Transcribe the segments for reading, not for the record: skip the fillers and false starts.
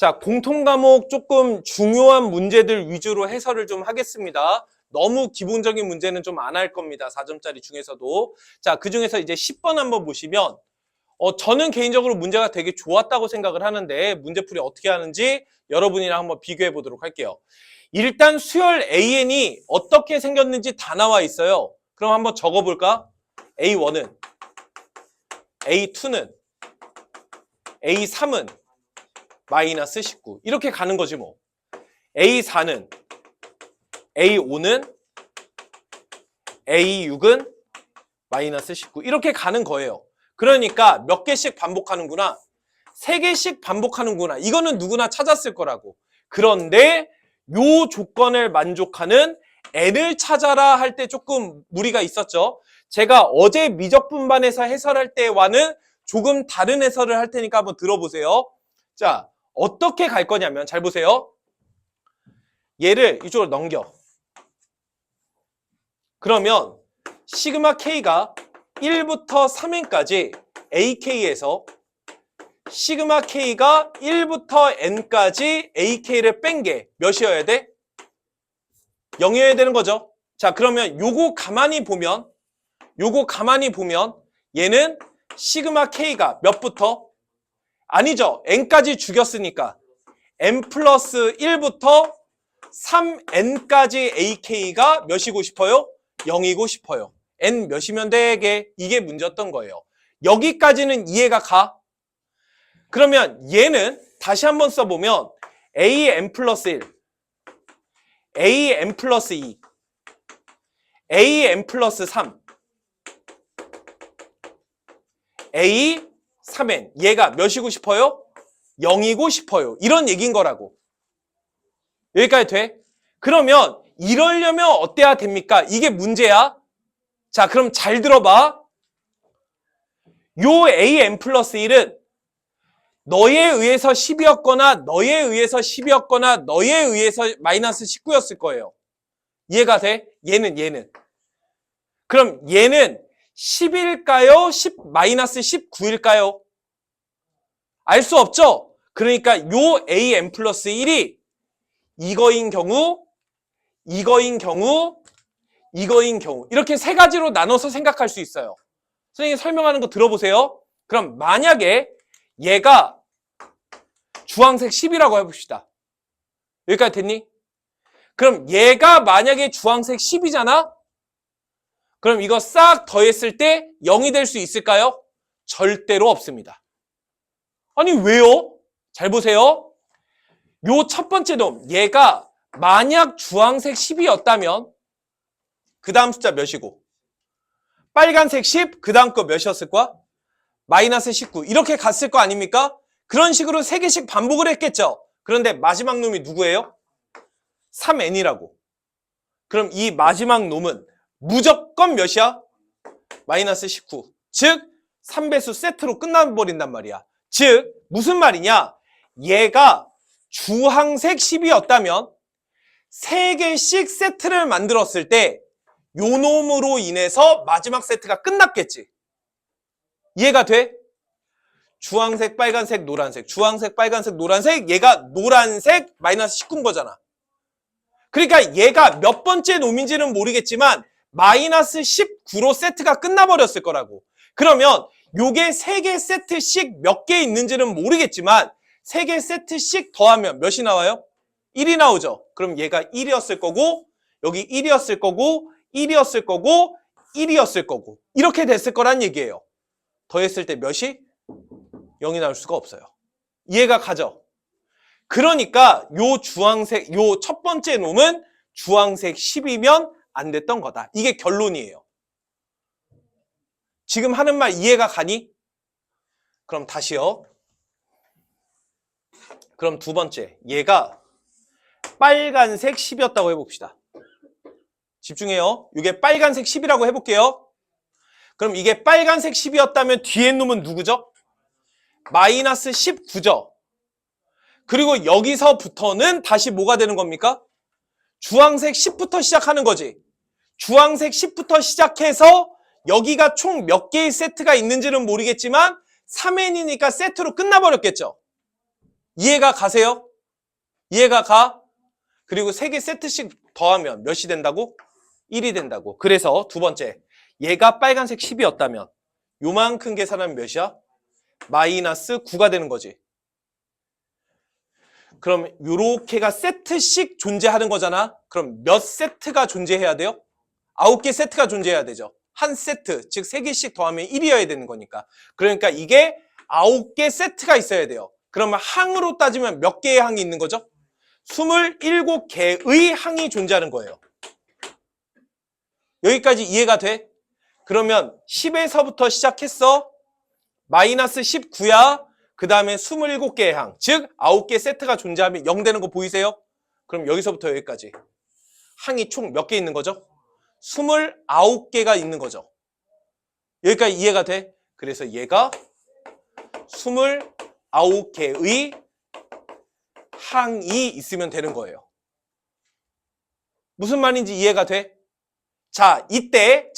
자, 공통 과목 조금 중요한 문제들 위주로 해설을 좀 하겠습니다. 너무 기본적인 문제는 좀 안 할 겁니다. 4점짜리 중에서도. 자, 그 중에서 이제 10번 한번 보시면 저는 개인적으로 문제가 되게 좋았다고 생각을 하는데 문제풀이 어떻게 하는지 여러분이랑 한번 비교해 보도록 할게요. 일단 수열 AN이 어떻게 생겼는지 다 나와 있어요. 그럼 한번 적어볼까? A1은, A2는, A3은 마이너스 19 이렇게 가는 거지 뭐. A4는, A5는, A6은 마이너스 19 이렇게 가는 거예요. 그러니까 몇 개씩 반복하는구나. 3개씩 반복하는구나. 이거는 누구나 찾았을 거라고. 그런데 요 조건을 만족하는 n을 찾아라 할 때 조금 무리가 있었죠. 제가 어제 미적분반에서 해설할 때와는 조금 다른 해설을 할 테니까 한번 들어보세요. 자, 어떻게 갈 거냐면 잘 보세요. 얘를 이쪽으로 넘겨. 그러면 시그마 K가 1부터 3n까지 AK에서 시그마 K가 1부터 N까지 AK를 뺀 게 몇이어야 돼? 0이어야 되는 거죠. 자, 그러면 요거 가만히 보면 얘는 시그마 K가 몇부터? 아니죠. N까지 죽였으니까 N 플러스 1부터 3N까지 AK가 몇이고 싶어요? 0이고 싶어요. N 몇이면 되게 이게 문제였던 거예요. 여기까지는 이해가 가? 그러면 얘는 다시 한번 써보면 AN 플러스 1, AN 플러스 2, AN 플러스 3, A 3N 얘가 몇이고 싶어요? 0이고 싶어요. 이런 얘기인 거라고. 여기까지 돼? 그러면 이러려면 어때야 됩니까? 이게 문제야. 자, 그럼 잘 들어봐. 요 AN 플러스 1은 너에 의해서 10이었거나 너에 의해서 10이었거나 너에 의해서 마이너스 19였을 거예요. 이해가 돼? 얘는. 그럼 얘는 10일까요? 마이너스 19일까요? 알 수 없죠? 그러니까 요 AN 플러스 1이 이거인 경우 이렇게 세 가지로 나눠서 생각할 수 있어요. 선생님이 설명하는 거 들어보세요. 그럼 만약에 얘가 주황색 10이라고 해봅시다. 여기까지 됐니? 그럼 얘가 만약에 주황색 10이잖아? 그럼 이거 싹 더했을 때 0이 될 수 있을까요? 절대로 없습니다. 아니 왜요? 잘 보세요. 요 첫 번째 놈 얘가 만약 주황색 10이었다면 그 다음 숫자 몇이고 빨간색 10, 그 다음 거 몇이었을 거야? 마이너스 19 이렇게 갔을 거 아닙니까? 그런 식으로 3개씩 반복을 했겠죠. 그런데 마지막 놈이 누구예요? 3n이라고. 그럼 이 마지막 놈은 무조건 몇이야? 마이너스 19. 즉 3배수 세트로 끝나버린단 말이야. 즉 무슨 말이냐? 얘가 주황색 10이었다면 3개씩 세트를 만들었을 때 요 놈으로 인해서 마지막 세트가 끝났겠지. 이해가 돼? 주황색, 빨간색, 노란색, 주황색, 빨간색, 노란색, 얘가 노란색 마이너스 19인 거잖아. 그러니까 얘가 몇 번째 놈인지는 모르겠지만 마이너스 19로 세트가 끝나버렸을 거라고. 그러면 요게 3개 세트씩 몇 개 있는지는 모르겠지만 3개 세트씩 더하면 몇이 나와요? 1이 나오죠. 그럼 얘가 1이었을 거고 여기 1이었을 거고 1이었을 거고 1이었을 거고 이렇게 됐을 거란 얘기예요. 더했을 때 몇이? 0이 나올 수가 없어요. 이해가 가죠? 그러니까 요 주황색, 요 첫 번째 놈은 주황색 10이면 안 됐던 거다. 이게 결론이에요. 지금 하는 말 이해가 가니? 그럼 다시요. 그럼 두 번째, 얘가 빨간색 10이었다고 해봅시다. 집중해요. 이게 빨간색 10이라고 해볼게요. 그럼 이게 빨간색 10이었다면 뒤에 놈은 누구죠? 마이너스 19죠. 그리고 여기서부터는 다시 뭐가 되는 겁니까? 주황색 10부터 시작하는 거지. 주황색 10부터 시작해서 여기가 총 몇 개의 세트가 있는지는 모르겠지만 3n이니까 세트로 끝나버렸겠죠. 이해가 가세요? 이해가 가? 그리고 3개 세트씩 더하면 몇이 된다고? 1이 된다고. 그래서 두 번째, 얘가 빨간색 10이었다면 요만큼 계산하면 몇이야? 마이너스 9가 되는 거지. 그럼 요렇게가 세트씩 존재하는 거잖아. 그럼 몇 세트가 존재해야 돼요? 9개 세트가 존재해야 되죠. 한 세트, 즉 3개씩 더하면 1이어야 되는 거니까. 그러니까 이게 9개 세트가 있어야 돼요. 그러면 항으로 따지면 몇 개의 항이 있는 거죠? 27개의 항이 존재하는 거예요. 여기까지 이해가 돼? 그러면 10에서부터 시작했어. 마이너스 19야. 그 다음에 27개의 항, 즉 9개 세트가 존재하면 0 되는 거 보이세요? 그럼 여기서부터 여기까지 항이 총 몇 개 있는 거죠? 29개가 있는 거죠. 여기까지 이해가 돼? 그래서 얘가 29개의 항이 있으면 되는 거예요. 무슨 말인지 이해가 돼? 자, 이때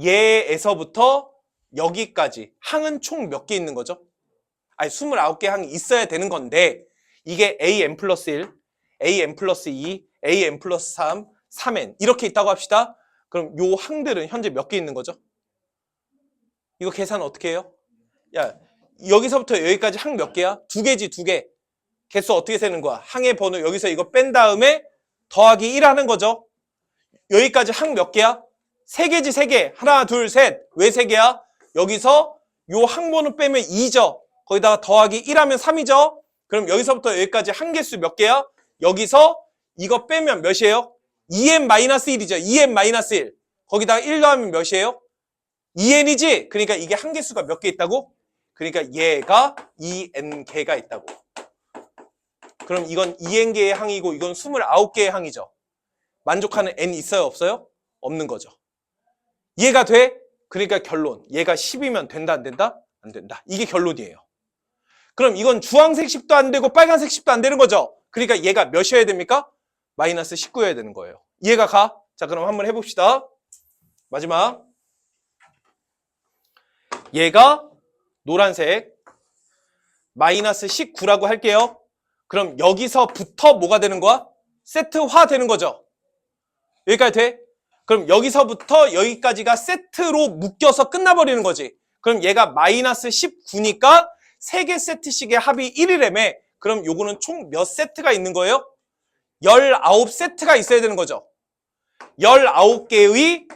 얘에서부터 여기까지 항은 총 몇 개 있는 거죠? 아니 29개 항이 있어야 되는 건데 이게 AN 플러스 1, AN 플러스 2, AN 플러스 3, 3N 이렇게 있다고 합시다. 그럼 요 항들은 현재 몇 개 있는 거죠? 이거 계산 어떻게 해요? 야, 여기서부터 여기까지 항 몇 개야? 2개지 2개. 개수 어떻게 세는 거야? 항의 번호 여기서 이거 뺀 다음에 더하기 1 하는 거죠. 여기까지 항 몇 개야? 3개지 3개. 하나 둘 셋. 왜 3개야? 여기서 요 항번호 빼면 2죠. 거기다가 더하기 1 하면 3이죠. 그럼 여기서부터 여기까지 한 개수 몇 개야? 여기서 이거 빼면 몇이에요? 2n-1이죠. 2n-1. 거기다가 1 더하면 몇이에요? 2n이지? 그러니까 이게 한 개수가 몇 개 있다고? 그러니까 얘가 2n개가 있다고. 그럼 이건 2n개의 항이고 이건 29개의 항이죠. 만족하는 n 있어요? 없어요? 없는 거죠. 이해가 돼? 그러니까 결론. 얘가 10이면 된다 안 된다? 안 된다. 이게 결론이에요. 그럼 이건 주황색 10도 안 되고 빨간색 10도 안 되는 거죠. 그러니까 얘가 몇이어야 됩니까? 마이너스 19여야 되는 거예요. 이해가 가? 자, 그럼 한번 해봅시다. 마지막. 얘가 노란색 마이너스 19라고 할게요. 그럼 여기서부터 뭐가 되는 거야? 세트화 되는 거죠. 여기까지 돼? 그럼 여기서부터 여기까지가 세트로 묶여서 끝나버리는 거지. 그럼 얘가 마이너스 19니까 3개 세트씩의 합이 1이라며. 그럼 요거는 총 몇 세트가 있는 거예요? 19세트가 있어야 되는 거죠. 19개의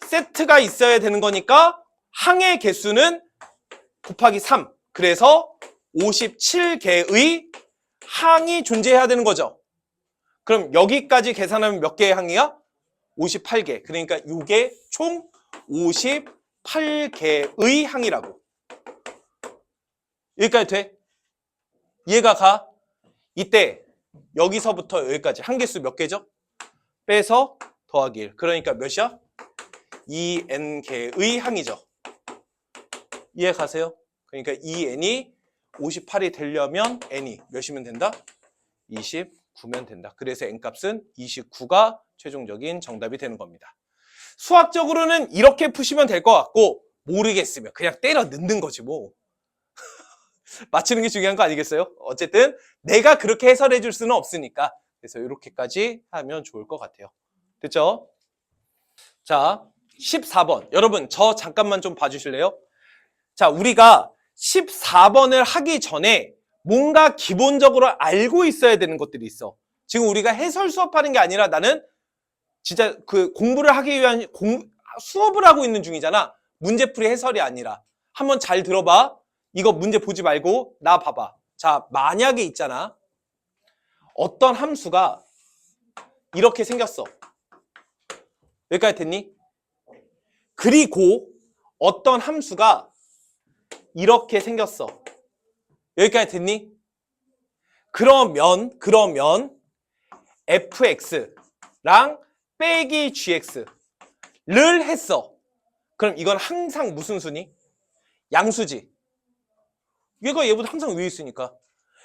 세트가 있어야 되는 거니까 항의 개수는 곱하기 3. 그래서 57개의 항이 존재해야 되는 거죠. 그럼 여기까지 계산하면 몇 개의 항이야? 58개. 그러니까 이게 총 58개의 항이라고. 여기까지 돼? 이해가 가? 이때 여기서부터 여기까지 한 개수 몇 개죠? 빼서 더하기 1. 그러니까 몇이야? 2n개의 항이죠. 이해 가세요? 그러니까 2n이 58이 되려면 n이 몇이면 된다? 29면 된다. 그래서 n값은 29가 최종적인 정답이 되는 겁니다. 수학적으로는 이렇게 푸시면 될 것 같고 모르겠으면 그냥 때려 넣는 거지 뭐. 맞히는 게 중요한 거 아니겠어요? 어쨌든 내가 그렇게 해설해 줄 수는 없으니까 그래서 이렇게까지 하면 좋을 것 같아요. 됐죠? 자, 14번. 여러분 저 잠깐만 좀 봐주실래요? 자, 우리가 14번을 하기 전에 뭔가 기본적으로 알고 있어야 되는 것들이 있어. 지금 우리가 해설 수업하는 게 아니라 나는 진짜 그 공부를 하기 위한 수업을 하고 있는 중이잖아. 문제풀이 해설이 아니라. 한번 잘 들어봐. 이거 문제 보지 말고 나 봐봐. 자, 만약에 있잖아. 어떤 함수가 이렇게 생겼어. 여기까지 됐니? 그리고 어떤 함수가 이렇게 생겼어. 여기까지 됐니? 그러면 fx랑 빼기 gx를 했어. 그럼 이건 항상 무슨 수니? 양수지. 얘가 얘보다 항상 위에 있으니까.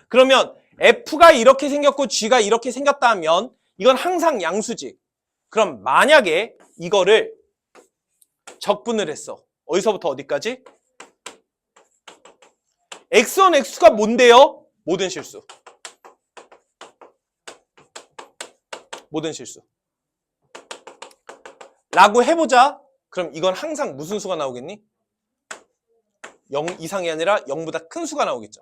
그러면 f가 이렇게 생겼고 g가 이렇게 생겼다 하면 이건 항상 양수지. 그럼 만약에 이거를 적분을 했어. 어디서부터 어디까지? x1, x2가 뭔데요? 모든 실수. 모든 실수. 라고 해보자. 그럼 이건 항상 무슨 수가 나오겠니? 0 이상이 아니라 0보다 큰 수가 나오겠죠.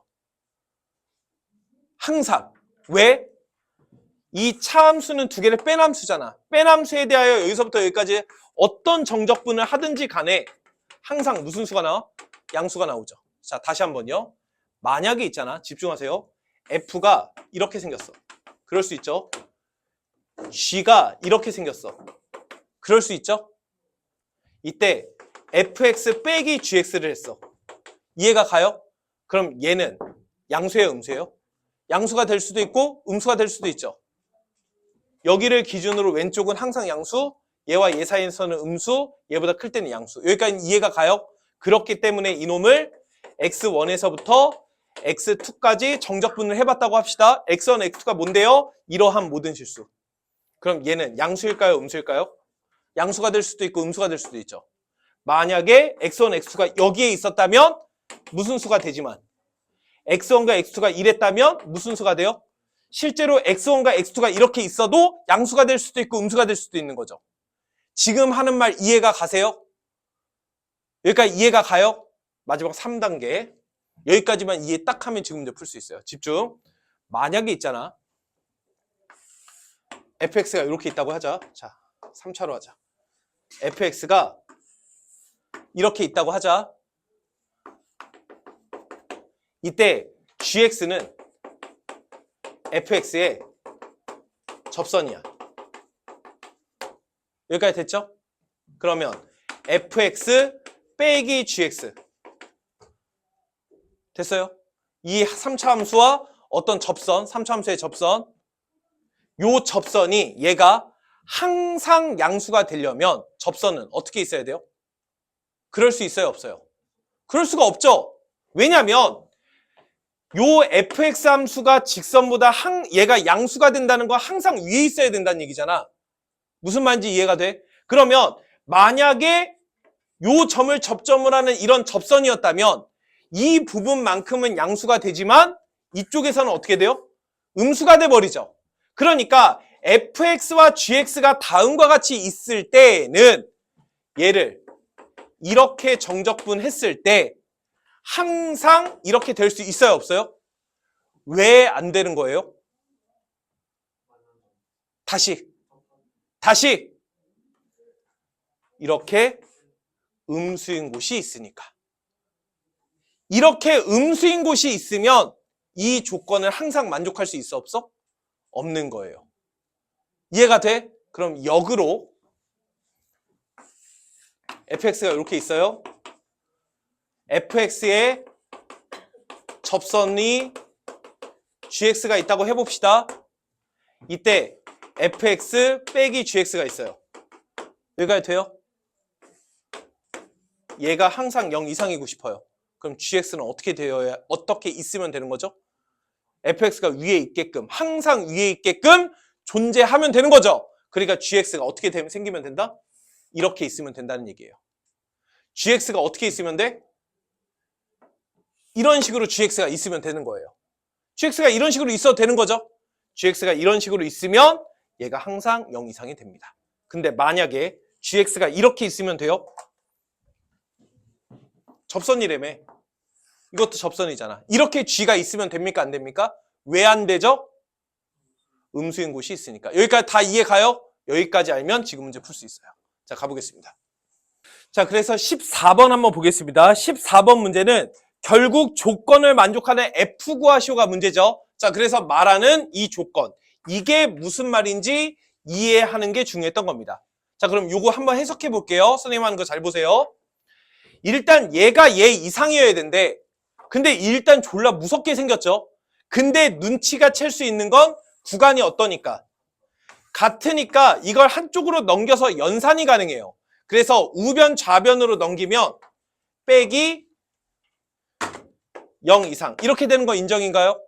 항상. 왜? 이 차함수는 두 개를 뺀 함수잖아. 뺀 함수에 대하여 여기서부터 여기까지 어떤 정적분을 하든지 간에 항상 무슨 수가 나와? 양수가 나오죠. 자, 다시 한번요. 만약에 있잖아. 집중하세요. F가 이렇게 생겼어. 그럴 수 있죠. G가 이렇게 생겼어. 그럴 수 있죠. 이때 fx 빼기 gx를 했어. 이해가 가요? 그럼 얘는 양수예요, 음수예요? 양수가 될 수도 있고 음수가 될 수도 있죠. 여기를 기준으로 왼쪽은 항상 양수, 얘와 얘 사이에서는 음수, 얘보다 클 때는 양수. 여기까지 이해가 가요? 그렇기 때문에 이놈을 x1에서부터 x2까지 정적분을 해봤다고 합시다. x1, x2가 뭔데요? 이러한 모든 실수. 그럼 얘는 양수일까요, 음수일까요? 양수가 될 수도 있고 음수가 될 수도 있죠. 만약에 x1, x2가 여기에 있었다면 무슨 수가 되지만 x1과 x2가 이랬다면 무슨 수가 돼요? 실제로 x1과 x2가 이렇게 있어도 양수가 될 수도 있고 음수가 될 수도 있는 거죠. 지금 하는 말 이해가 가세요? 여기까지 이해가 가요? 마지막 3단계. 여기까지만 이해 딱 하면 지금 이제 풀 수 있어요. 집중. 만약에 있잖아. fx가 이렇게 있다고 하자. 자, 3차로 하자. fx가 이렇게 있다고 하자. 이때 gx는 fx의 접선이야. 여기까지 됐죠? 그러면 fx 빼기 gx 됐어요? 이 3차 함수와 어떤 접선, 3차 함수의 접선, 요 접선이 얘가 항상 양수가 되려면 접선은 어떻게 있어야 돼요? 그럴 수 있어요, 없어요? 그럴 수가 없죠. 왜냐면 요 fx 함수가 직선보다 얘가 양수가 된다는 건 항상 위에 있어야 된다는 얘기잖아. 무슨 말인지 이해가 돼? 그러면 만약에 요 점을 접점을 하는 이런 접선이었다면 이 부분만큼은 양수가 되지만 이쪽에서는 어떻게 돼요? 음수가 돼버리죠. 그러니까 fx와 gx가 다음과 같이 있을 때는 얘를 이렇게 정적분 했을 때 항상 이렇게 될 수 있어요, 없어요? 왜 안 되는 거예요? 다시 이렇게 음수인 곳이 있으니까. 이렇게 음수인 곳이 있으면 이 조건을 항상 만족할 수 있어, 없어? 없는 거예요. 이해가 돼? 그럼 역으로 fx가 이렇게 있어요. fx의 접선이 gx가 있다고 해봅시다. 이때 fx 빼기 gx가 있어요. 여기까지 돼요? 얘가 항상 0 이상이고 싶어요. 그럼 gx는 어떻게 있으면 되는 거죠? fx가 위에 있게끔, 항상 위에 있게끔 존재하면 되는 거죠. 그러니까 gx가 어떻게 생기면 된다? 이렇게 있으면 된다는 얘기예요. gx가 어떻게 있으면 돼? 이런 식으로 gx가 있으면 되는 거예요. gx가 이런 식으로 있어도 되는 거죠. gx가 이런 식으로 있으면 얘가 항상 0 이상이 됩니다. 근데 만약에 gx가 이렇게 있으면 돼요? 접선이라며. 이것도 접선이잖아. 이렇게 g가 있으면 됩니까? 안 됩니까? 왜 안 되죠? 음수인 곳이 있으니까. 여기까지 다 이해 가요? 여기까지 알면 지금 문제 풀 수 있어요. 자, 가보겠습니다. 자, 그래서 14번 한번 보겠습니다. 14번 문제는 결국 조건을 만족하는 F 구하시오가 문제죠. 자, 그래서 말하는 이 조건. 이게 무슨 말인지 이해하는 게 중요했던 겁니다. 자, 그럼 요거 한번 해석해 볼게요. 선생님 하는 거 잘 보세요. 일단 얘가 얘 이상이어야 된대. 근데 일단 졸라 무섭게 생겼죠. 근데 눈치가 챌 수 있는 건 구간이 어떠니까? 같으니까 이걸 한쪽으로 넘겨서 연산이 가능해요. 그래서 우변 좌변으로 넘기면 빼기 0 이상 이렇게 되는 거 인정인가요?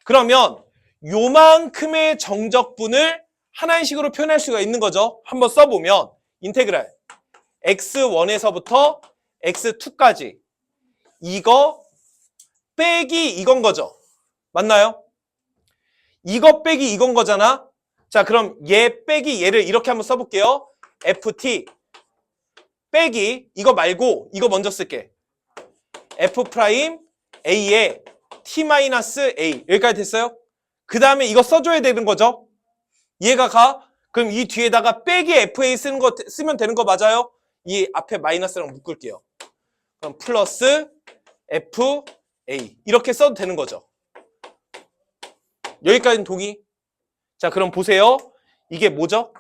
그러면 요만큼의 정적분을 하나의 식으로 표현할 수가 있는 거죠. 한번 써보면 인테그랄 x1에서부터 x2까지 이거 빼기 이건 거죠. 맞나요? 이거 빼기 이건 거잖아. 자, 그럼 얘 빼기 얘를 이렇게 한번 써볼게요. ft 빼기 이거 말고 이거 먼저 쓸게. f 프라임 a에 t-a 여기까지 됐어요? 그 다음에 이거 써줘야 되는 거죠. 이해가 가? 그럼 이 뒤에다가 빼기 fa 쓰면 되는 거 맞아요? 이 앞에 마이너스랑 묶을게요. 그럼 플러스 fa 이렇게 써도 되는 거죠. 여기까지는 동의? 자, 그럼 보세요. 이게 뭐죠?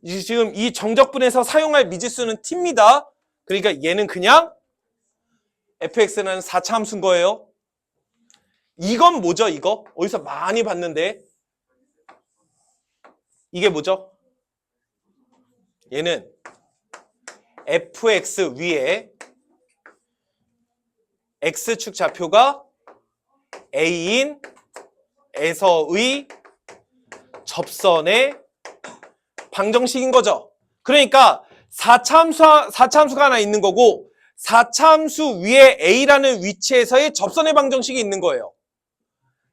지금 이 정적분에서 사용할 미지수는 t입니다. 그러니까 얘는 그냥 fx는 4차 함수인 거예요. 이건 뭐죠, 이거? 어디서 많이 봤는데. 이게 뭐죠? 얘는 fx 위에 x축 좌표가 a인 에서의 접선의 방정식인 거죠. 그러니까 4차 함수가 하나 있는 거고 4차 함수 위에 a라는 위치에서의 접선의 방정식이 있는 거예요.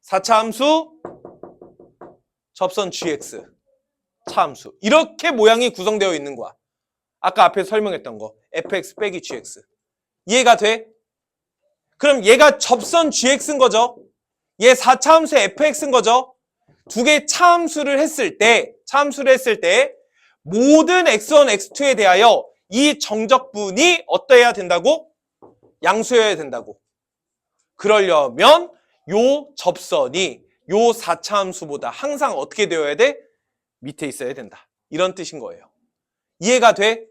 4차 함수 접선 gx 차함수 이렇게 모양이 구성되어 있는 거야. 아까 앞에 설명했던 거 fx 빼기 gx 이해가 돼? 그럼 얘가 접선 gx인 거죠. 얘 4차 함수의 fx인 거죠. 두 개의 차함수를 했을 때 모든 x1, x2에 대하여 이 정적분이 어떠해야 된다고? 양수여야 된다고. 그러려면 요 접선이 요 4차 함수보다 항상 어떻게 되어야 돼? 밑에 있어야 된다. 이런 뜻인 거예요. 이해가 돼?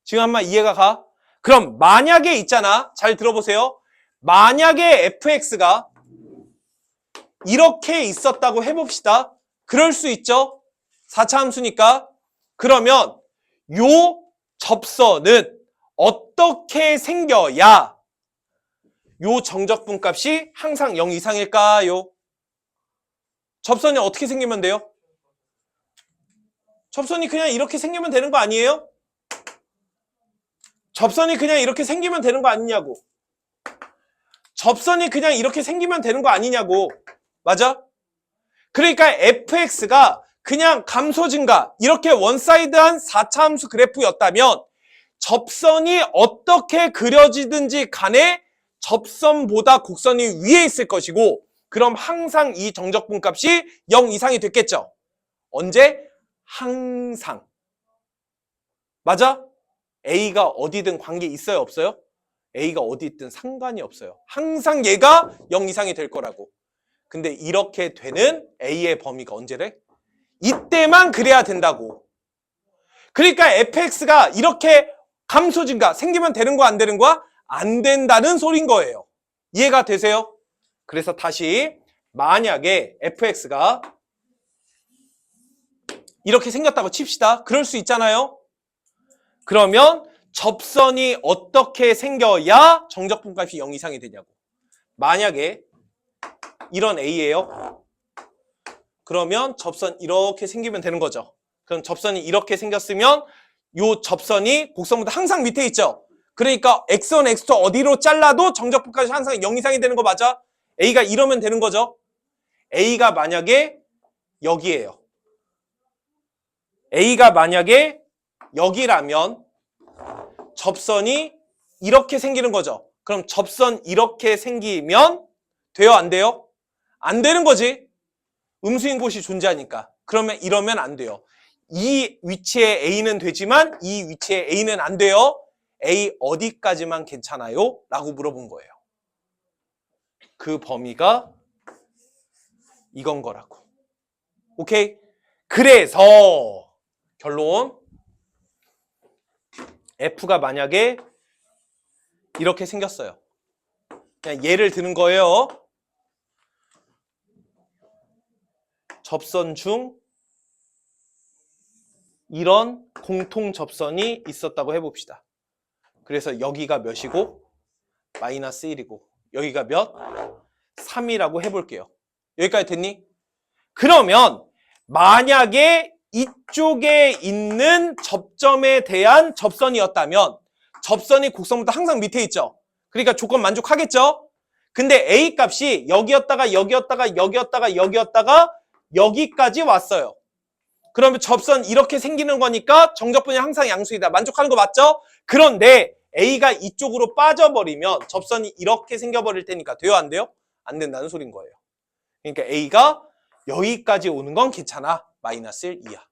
지금 한번 이해가 가? 그럼 만약에 있잖아. 잘 들어보세요. 만약에 fx가 이렇게 있었다고 해봅시다. 그럴 수 있죠. 4차 함수니까. 그러면 요 접선은 어떻게 생겨야 요 정적분 값이 항상 0 이상일까요? 접선이 어떻게 생기면 돼요? 접선이 그냥 이렇게 생기면 되는 거 아니에요? 접선이 그냥 이렇게 생기면 되는 거 아니냐고. 접선이 그냥 이렇게 생기면 되는 거 아니냐고. 맞아? 그러니까 fx가 그냥 감소 증가 이렇게 원사이드한 4차 함수 그래프였다면 접선이 어떻게 그려지든지 간에 접선보다 곡선이 위에 있을 것이고 그럼 항상 이 정적분 값이 0 이상이 됐겠죠. 언제? 항상. 맞아? A가 어디든 관계 있어요? 없어요? A가 어디 있든 상관이 없어요. 항상 얘가 0 이상이 될 거라고. 근데 이렇게 되는 A의 범위가 언제래? 이때만 그래야 된다고. 그러니까 fx가 이렇게 감소 증가 생기면 되는 거야 안 되는 거야? 안 된다는 소린 거예요. 이해가 되세요? 그래서 다시 만약에 fx가 이렇게 생겼다고 칩시다. 그럴 수 있잖아요. 그러면 접선이 어떻게 생겨야 정적분 값이 0 이상이 되냐고. 만약에 이런 A예요. 그러면 접선 이렇게 생기면 되는 거죠. 그럼 접선이 이렇게 생겼으면 요 접선이 곡선보다 항상 밑에 있죠. 그러니까 x1, x2 어디로 잘라도 정적분 값이 항상 0 이상이 되는 거 맞아? A가 이러면 되는 거죠. A가 만약에 여기예요. A가 만약에 여기라면 접선이 이렇게 생기는 거죠. 그럼 접선 이렇게 생기면 돼요? 안 돼요? 안 되는 거지. 음수인 곳이 존재하니까. 그러면 이러면 안 돼요. 이 위치에 A는 되지만 이 위치에 A는 안 돼요. A 어디까지만 괜찮아요? 라고 물어본 거예요. 그 범위가 이건 거라고. 오케이? 그래서 결론 F가 만약에 이렇게 생겼어요. 그냥 예를 드는 거예요. 접선 중 이런 공통 접선이 있었다고 해봅시다. 그래서 여기가 몇이고 마이너스 1이고 여기가 몇? 3이라고 해볼게요. 여기까지 됐니? 그러면 만약에 이쪽에 있는 접점에 대한 접선이었다면 접선이 곡선보다 항상 밑에 있죠. 그러니까 조건 만족하겠죠? 근데 A 값이 여기였다가 여기였다가 여기였다가 여기였다가 여기까지 왔어요. 그러면 접선 이렇게 생기는 거니까 정적분이 항상 양수이다. 만족하는 거 맞죠? 그런데 A가 이쪽으로 빠져버리면 접선이 이렇게 생겨버릴 테니까 돼요? 안 돼요? 안 된다는 소린 거예요. 그러니까 A가 여기까지 오는 건 괜찮아. 마이너스 1 이하.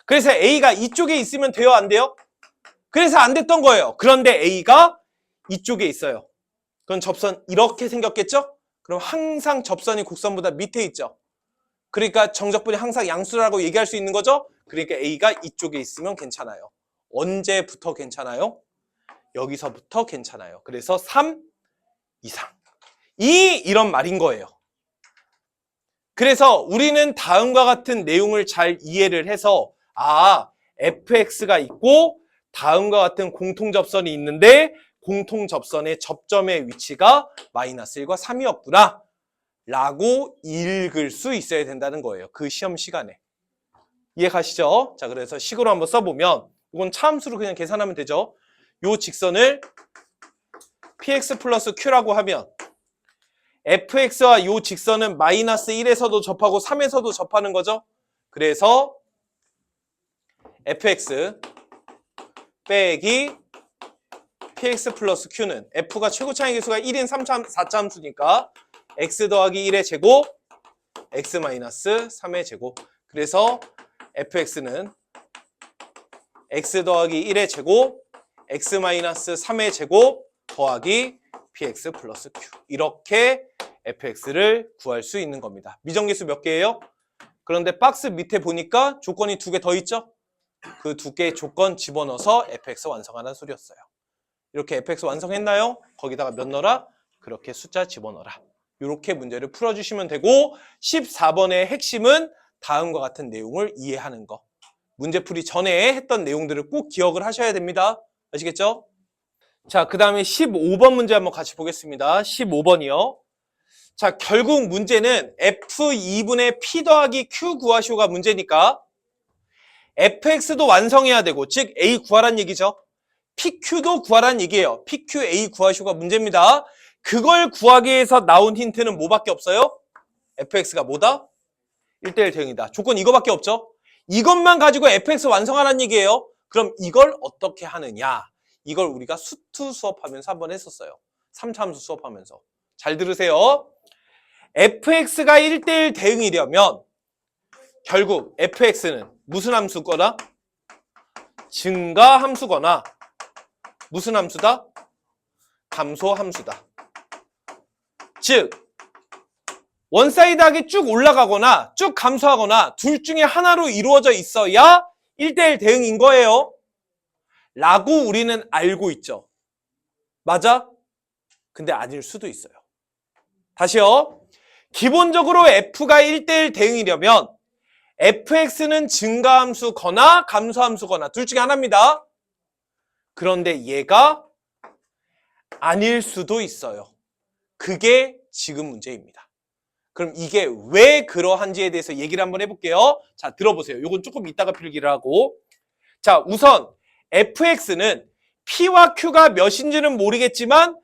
그래서 A가 이쪽에 있으면 돼요? 안 돼요? 그래서 안 됐던 거예요. 그런데 A가 이쪽에 있어요. 그럼 접선 이렇게 생겼겠죠? 그럼 항상 접선이 곡선보다 밑에 있죠. 그러니까 정적분이 항상 양수라고 얘기할 수 있는 거죠? 그러니까 A가 이쪽에 있으면 괜찮아요. 언제부터 괜찮아요? 여기서부터 괜찮아요. 그래서 3 이상. 이런 말인 거예요. 그래서 우리는 다음과 같은 내용을 잘 이해를 해서 fx가 있고 다음과 같은 공통접선이 있는데 공통접선의 접점의 위치가 마이너스 1과 3이었구나 라고 읽을 수 있어야 된다는 거예요. 그 시험 시간에. 이해 가시죠? 자, 그래서 식으로 한번 써보면 이건 차함수로 그냥 계산하면 되죠. 요 직선을 px 플러스 q라고 하면 fx와 요 직선은 마이너스 1에서도 접하고 3에서도 접하는 거죠. 그래서 fx 빼기 px 플러스 q는 f가 최고차의 개수가 1인 4차 함수니까 x 더하기 1의 제곱 x 마이너스 3의 제곱. 그래서 fx는 x 더하기 1의 제곱 x 마이너스 3의 제곱 더하기 px 플러스 q. 이렇게 fx를 구할 수 있는 겁니다. 미정계수 몇 개예요? 그런데 박스 밑에 보니까 조건이 2개 더 있죠? 그 2개의 조건 집어넣어서 fx 완성하는 소리였어요. 이렇게 fx 완성했나요? 거기다가 몇 넣어라? 그렇게 숫자 집어넣어라. 이렇게 문제를 풀어주시면 되고 14번의 핵심은 다음과 같은 내용을 이해하는 거. 문제풀이 전에 했던 내용들을 꼭 기억을 하셔야 됩니다. 아시겠죠? 자, 그 다음에 15번 문제 한번 같이 보겠습니다. 15번이요. 자, 결국 문제는 F2분의 P 더하기 Q 구하시오가 문제니까 fx도 완성해야 되고, 즉 A 구하란 얘기죠. PQ도 구하란 얘기예요. PQ, A 구하시오가 문제입니다. 그걸 구하기 위해서 나온 힌트는 뭐밖에 없어요? fx가 뭐다? 1대1 대응이다. 조건 이거밖에 없죠. 이것만 가지고 fx 완성하란 얘기예요. 그럼 이걸 어떻게 하느냐? 이걸 우리가 수투 수업하면서 한번 했었어요. 3차 함수 수업하면서. 잘 들으세요. fx가 1대1 대응이려면 결국 fx는 무슨 함수거나 증가 함수거나 무슨 함수다? 감소 함수다. 즉 원사이드하게 쭉 올라가거나 쭉 감소하거나 둘 중에 하나로 이루어져 있어야 1대1 대응인 거예요. 라고 우리는 알고 있죠. 맞아? 근데 아닐 수도 있어요. 다시요. 기본적으로 f가 1대1 대응이려면 fx는 증가함수거나 감소함수거나 둘 중에 하나입니다. 그런데 얘가 아닐 수도 있어요. 그게 지금 문제입니다. 그럼 이게 왜 그러한지에 대해서 얘기를 한번 해볼게요. 자, 들어보세요. 이건 조금 이따가 필기를 하고. 자, 우선 fx는 p와 q가 몇인지는 모르겠지만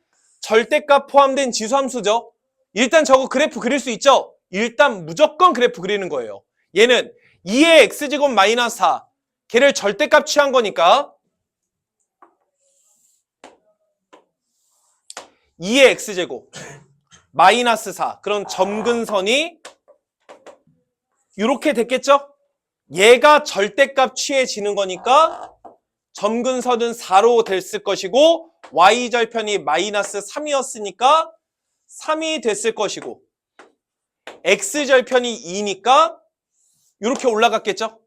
절대값 포함된 지수함수죠. 일단 저거 그래프 그릴 수 있죠? 일단 무조건 그래프 그리는 거예요. 얘는 2의 x제곱 마이너스 4. 걔를 절대값 취한 거니까 2의 x제곱 마이너스 4. 그럼 점근선이 이렇게 됐겠죠? 얘가 절대값 취해지는 거니까 점근선은 4로 됐을 것이고 y절편이 마이너스 3이었으니까 3이 됐을 것이고 x절편이 2니까 이렇게 올라갔겠죠?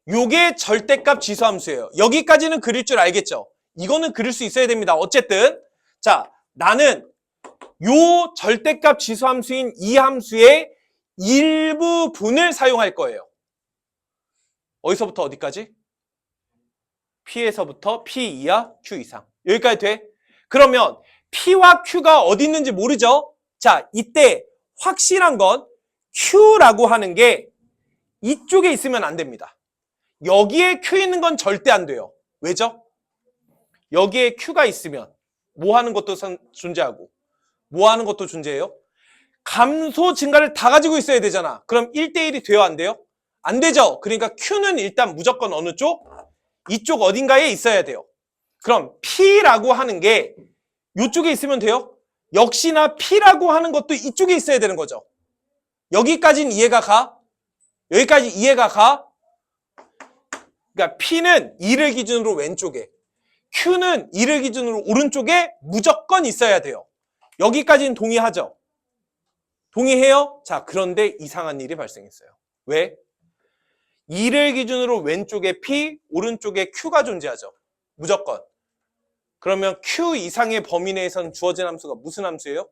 요게 절대값 지수함수예요. 여기까지는 그릴 줄 알겠죠? 이거는 그릴 수 있어야 됩니다. 어쨌든 자, 나는 요 절대값 지수함수인 이 함수의 일부분을 사용할 거예요. 어디서부터 어디까지? P에서부터 P 이하, Q 이상. 여기까지 돼? 그러면 P와 Q가 어디 있는지 모르죠? 자, 이때 확실한 건 Q라고 하는 게 이쪽에 있으면 안 됩니다. 여기에 Q 있는 건 절대 안 돼요. 왜죠? 여기에 Q가 있으면 뭐 하는 것도 존재하고 뭐 하는 것도 존재해요? 감소 증가를 다 가지고 있어야 되잖아. 그럼 1대1이 돼요? 안 돼요? 안 되죠. 그러니까 Q는 일단 무조건 어느 쪽? 이쪽 어딘가에 있어야 돼요. 그럼 P라고 하는 게 이쪽에 있으면 돼요? 역시나 P라고 하는 것도 이쪽에 있어야 되는 거죠. 여기까지는 이해가 가? 여기까지 이해가 가? 그러니까 P는 2를 기준으로 왼쪽에, Q는 2를 기준으로 오른쪽에 무조건 있어야 돼요. 여기까지는 동의하죠? 동의해요? 자, 그런데 이상한 일이 발생했어요. 왜? 2를 기준으로 왼쪽에 P, 오른쪽에 Q가 존재하죠. 무조건. 그러면 Q 이상의 범위 내에서는 주어진 함수가 무슨 함수예요?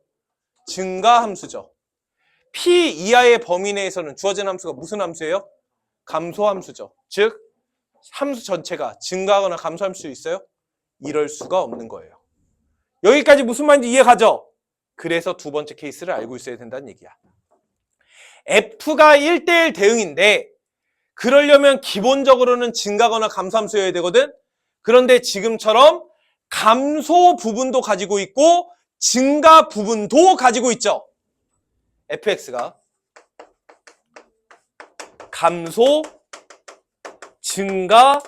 증가함수죠. P 이하의 범위 내에서는 주어진 함수가 무슨 함수예요? 감소함수죠. 즉, 함수 전체가 증가하거나 감소할 수 있어요? 이럴 수가 없는 거예요. 여기까지 무슨 말인지 이해가죠? 그래서 두 번째 케이스를 알고 있어야 된다는 얘기야. F가 1대1 대응인데 그러려면 기본적으로는 증가거나 감소함수여야 되거든? 그런데 지금처럼 감소 부분도 가지고 있고 증가 부분도 가지고 있죠. fx가 감소, 증가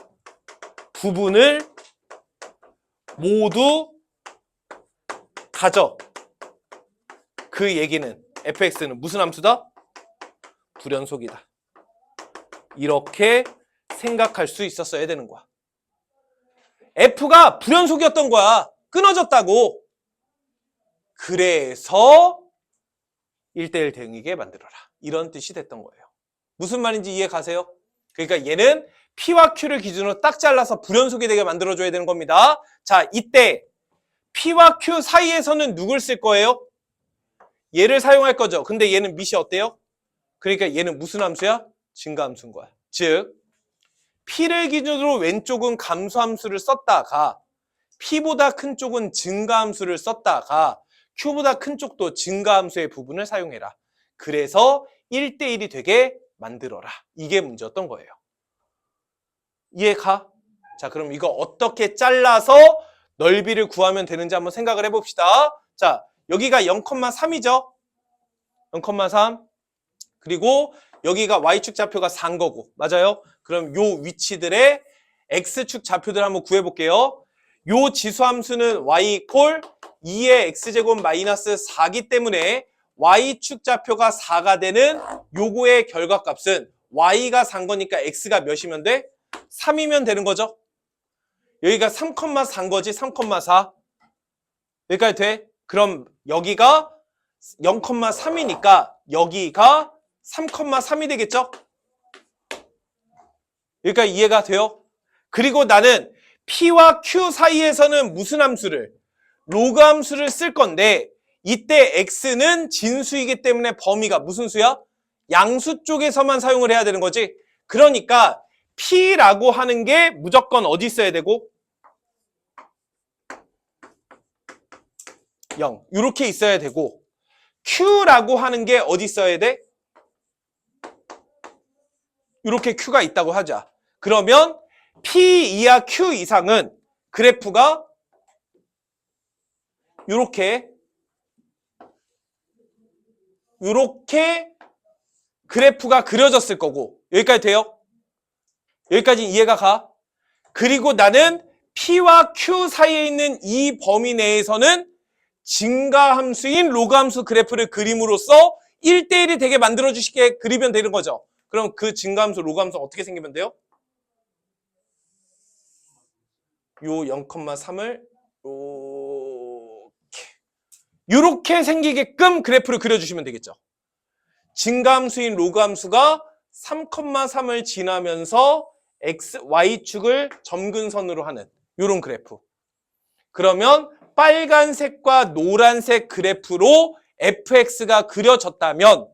부분을 모두 가져. 그 얘기는 fx는 무슨 함수다? 불연속이다. 이렇게 생각할 수 있었어야 되는 거야. f가 불연속이었던 거야. 끊어졌다고. 그래서 1대1 대응이게 만들어라. 이런 뜻이 됐던 거예요. 무슨 말인지 이해 가세요? 그러니까 얘는 P와 Q를 기준으로 딱 잘라서 불연속이 되게 만들어줘야 되는 겁니다. 자, 이때 P와 Q 사이에서는 누굴 쓸 거예요? 얘를 사용할 거죠. 근데 얘는 밑이 어때요? 그러니까 얘는 무슨 함수야? 증가함수인 거야. 즉, P를 기준으로 왼쪽은 감소함수를 썼다가 P보다 큰 쪽은 증가함수를 썼다가 Q보다 큰 쪽도 증가함수의 부분을 사용해라. 그래서 1대1이 되게 만들어라. 이게 문제였던 거예요. 이해가? 자, 그럼 이거 어떻게 잘라서 넓이를 구하면 되는지 한번 생각을 해봅시다. 자, 여기가 0,3이죠? 0,3. 그리고 여기가 Y축 좌표가 4인 거고. 맞아요? 그럼 요 위치들의 X축 좌표들 한번 구해볼게요. 요 지수함수는 Y 이퀄 2의 X제곱 마이너스 4기 때문에 Y축 좌표가 4가 되는 요거의 결과값은 Y가 4인 거니까 X가 몇이면 돼? 3이면 되는 거죠. 여기가 3,4인 거지. 3,4. 여기까지 돼? 그럼 여기가 0,3이니까 여기가 3,3이 되겠죠? 여기까지 이해가 돼요? 그리고 나는 P와 Q 사이에서는 무슨 함수를? 로그 함수를 쓸 건데 이때 X는 진수이기 때문에 범위가 무슨 수야? 양수 쪽에서만 사용을 해야 되는 거지. 그러니까 P라고 하는 게 무조건 어디 있어야 되고? 0. 이렇게 있어야 되고 Q라고 하는 게 어디 있어야 돼? 이렇게 Q가 있다고 하자. 그러면 P 이하 Q 이상은 그래프가 이렇게 그래프가 그려졌을 거고 여기까지 돼요? 여기까지 이해가 가? 그리고 나는 P와 Q 사이에 있는 이 범위 내에서는 증가함수인 로그함수 그래프를 그림으로써 1대1이 되게 만들어주시게 그리면 되는 거죠. 그럼 그 증가함수, 로그함수 어떻게 생기면 돼요? 요 0,3을 이렇게 생기게끔 그래프를 그려주시면 되겠죠. 증가함수인 로그함수가 3,3을 지나면서 Y축을 점근선으로 하는 이런 그래프. 그러면 빨간색과 노란색 그래프로 fx가 그려졌다면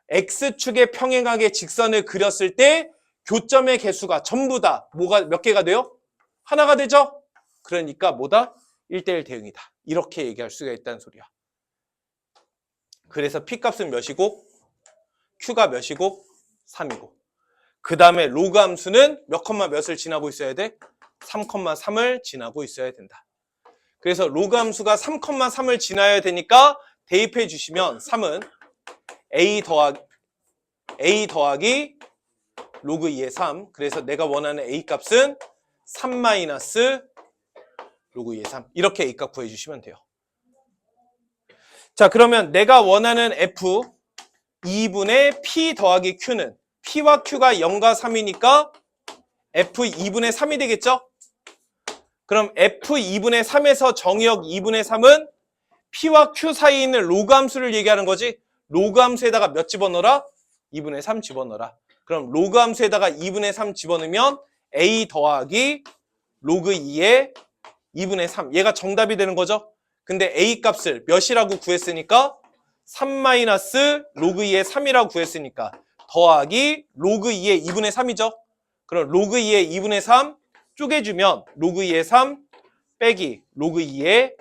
x축에 평행하게 직선을 그렸을 때 교점의 개수가 전부 다 뭐가 몇 개가 돼요? 하나가 되죠? 그러니까 뭐다? 1대1 대응이다. 이렇게 얘기할 수가 있다는 소리야. 그래서 P값은 몇이고 Q가 몇이고 3이고 그 다음에 로그 함수는 몇 컴마 몇을 지나고 있어야 돼? 3,3을 지나고 있어야 된다. 그래서 로그 함수가 3,3을 지나야 되니까 대입해 주시면 3은 a 더하기 로그 2의 3. 그래서 내가 원하는 a 값은 3 마이너스 로그 2의 3. 이렇게 a 값 구해주시면 돼요. 자, 그러면 내가 원하는 f 2분의 p 더하기 q는 p와 q가 0과 3이니까 f 2분의 3이 되겠죠? 그럼 f 2분의 3에서 정의역 2분의 3은 p와 q 사이에 있는 로그 함수를 얘기하는 거지. 로그 함수에다가 몇 집어넣어라? 2분의 3 집어넣어라. 그럼 로그 함수에다가 2분의 3 집어넣으면 a 더하기 로그 2의 2분의 3. 얘가 정답이 되는 거죠. 근데 a 값을 몇이라고 구했으니까 3 마이너스 로그 2의 3이라고 구했으니까 더하기 로그 2의 2분의 3이죠. 그럼 로그 2의 2분의 3 쪼개주면 로그 2의 3 빼기 로그 2의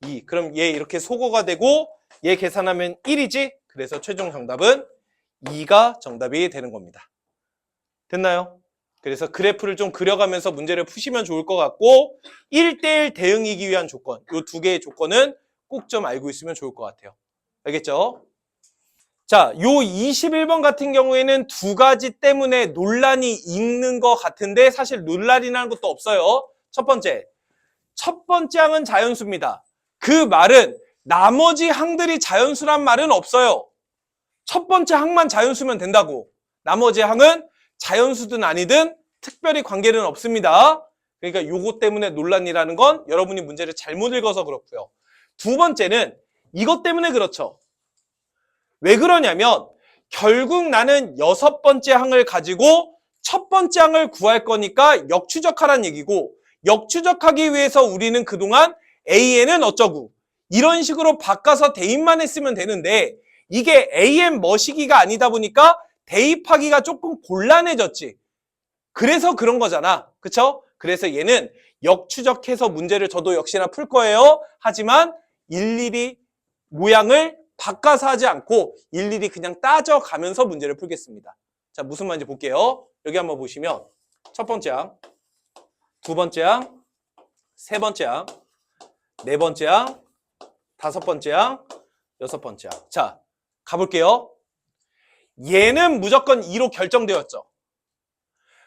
2. 그럼 얘 이렇게 소거가 되고 얘 계산하면 1이지. 그래서 최종 정답은 2가 정답이 되는 겁니다. 됐나요? 그래서 그래프를 좀 그려가면서 문제를 푸시면 좋을 것 같고 1대1 대응이기 위한 조건, 이 두 개의 조건은 꼭 좀 알고 있으면 좋을 것 같아요. 알겠죠? 자, 요 21번 같은 경우에는 두 가지 때문에 논란이 있는 것 같은데 사실 논란이라는 것도 없어요. 첫 번째 항은 자연수입니다. 그 말은 나머지 항들이 자연수란 말은 없어요. 첫 번째 항만 자연수면 된다고. 나머지 항은 자연수든 아니든 특별히 관계는 없습니다. 그러니까 요거 때문에 논란이라는 건 여러분이 문제를 잘못 읽어서 그렇고요. 두 번째는 이것 때문에 그렇죠. 왜 그러냐면 결국 나는 6번째 항을 가지고 첫 번째 항을 구할 거니까 역추적하란 얘기고, 역추적하기 위해서 우리는 그동안 AN은 어쩌고 이런 식으로 바꿔서 대입만 했으면 되는데 이게 AN 머시기가 아니다 보니까 대입하기가 조금 곤란해졌지. 그래서 그런 거잖아. 그쵸? 그래서 얘는 역추적해서 문제를 저도 역시나 풀 거예요. 하지만 일일이 모양을 바꿔서 하지 않고 일일이 그냥 따져가면서 문제를 풀겠습니다. 자, 무슨 말인지 볼게요. 여기 한번 보시면 첫 번째 항, 두 번째 항, 세 번째 항, 네 번째 항, 다섯 번째 항, 여섯 번째 항. 자, 가볼게요. 얘는 무조건 2로 결정되었죠.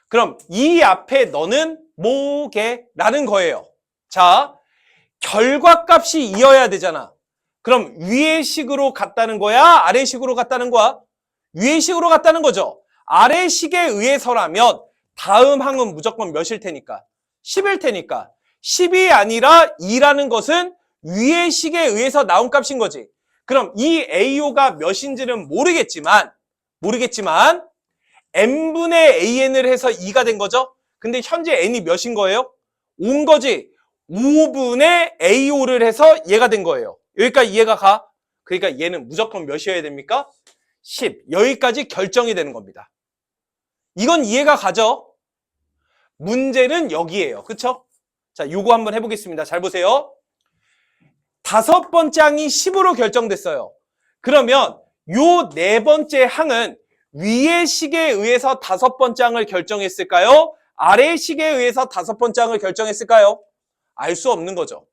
그럼 이 앞에 너는 뭐게? 라는 거예요. 자, 결과값이 이어야 되잖아. 그럼 위의 식으로 갔다는 거야? 아래 식으로 갔다는 거야? 위의 식으로 갔다는 거죠. 아래 식에 의해서라면 다음 항은 무조건 몇일 테니까? 10일 테니까. 10이 아니라 2라는 것은 위의 식에 의해서 나온 값인 거지. 그럼 이 AO가 몇인지는 모르겠지만 n분의 an을 해서 2가 된 거죠. 근데 현재 n이 몇인 거예요? 5인 거지. 5분의 AO를 해서 얘가 된 거예요. 여기까지 이해가 가? 그러니까 얘는 무조건 몇이어야 됩니까? 10. 여기까지 결정이 되는 겁니다. 이건 이해가 가죠? 문제는 여기에요. 그쵸? 자, 요거 한번 해보겠습니다. 잘 보세요. 다섯 번째 항이 10으로 결정됐어요. 그러면 요 네 번째 항은 위의 식에 의해서 다섯 번째 항을 결정했을까요? 아래의 식에 의해서 다섯 번째 항을 결정했을까요? 알 수 없는 거죠.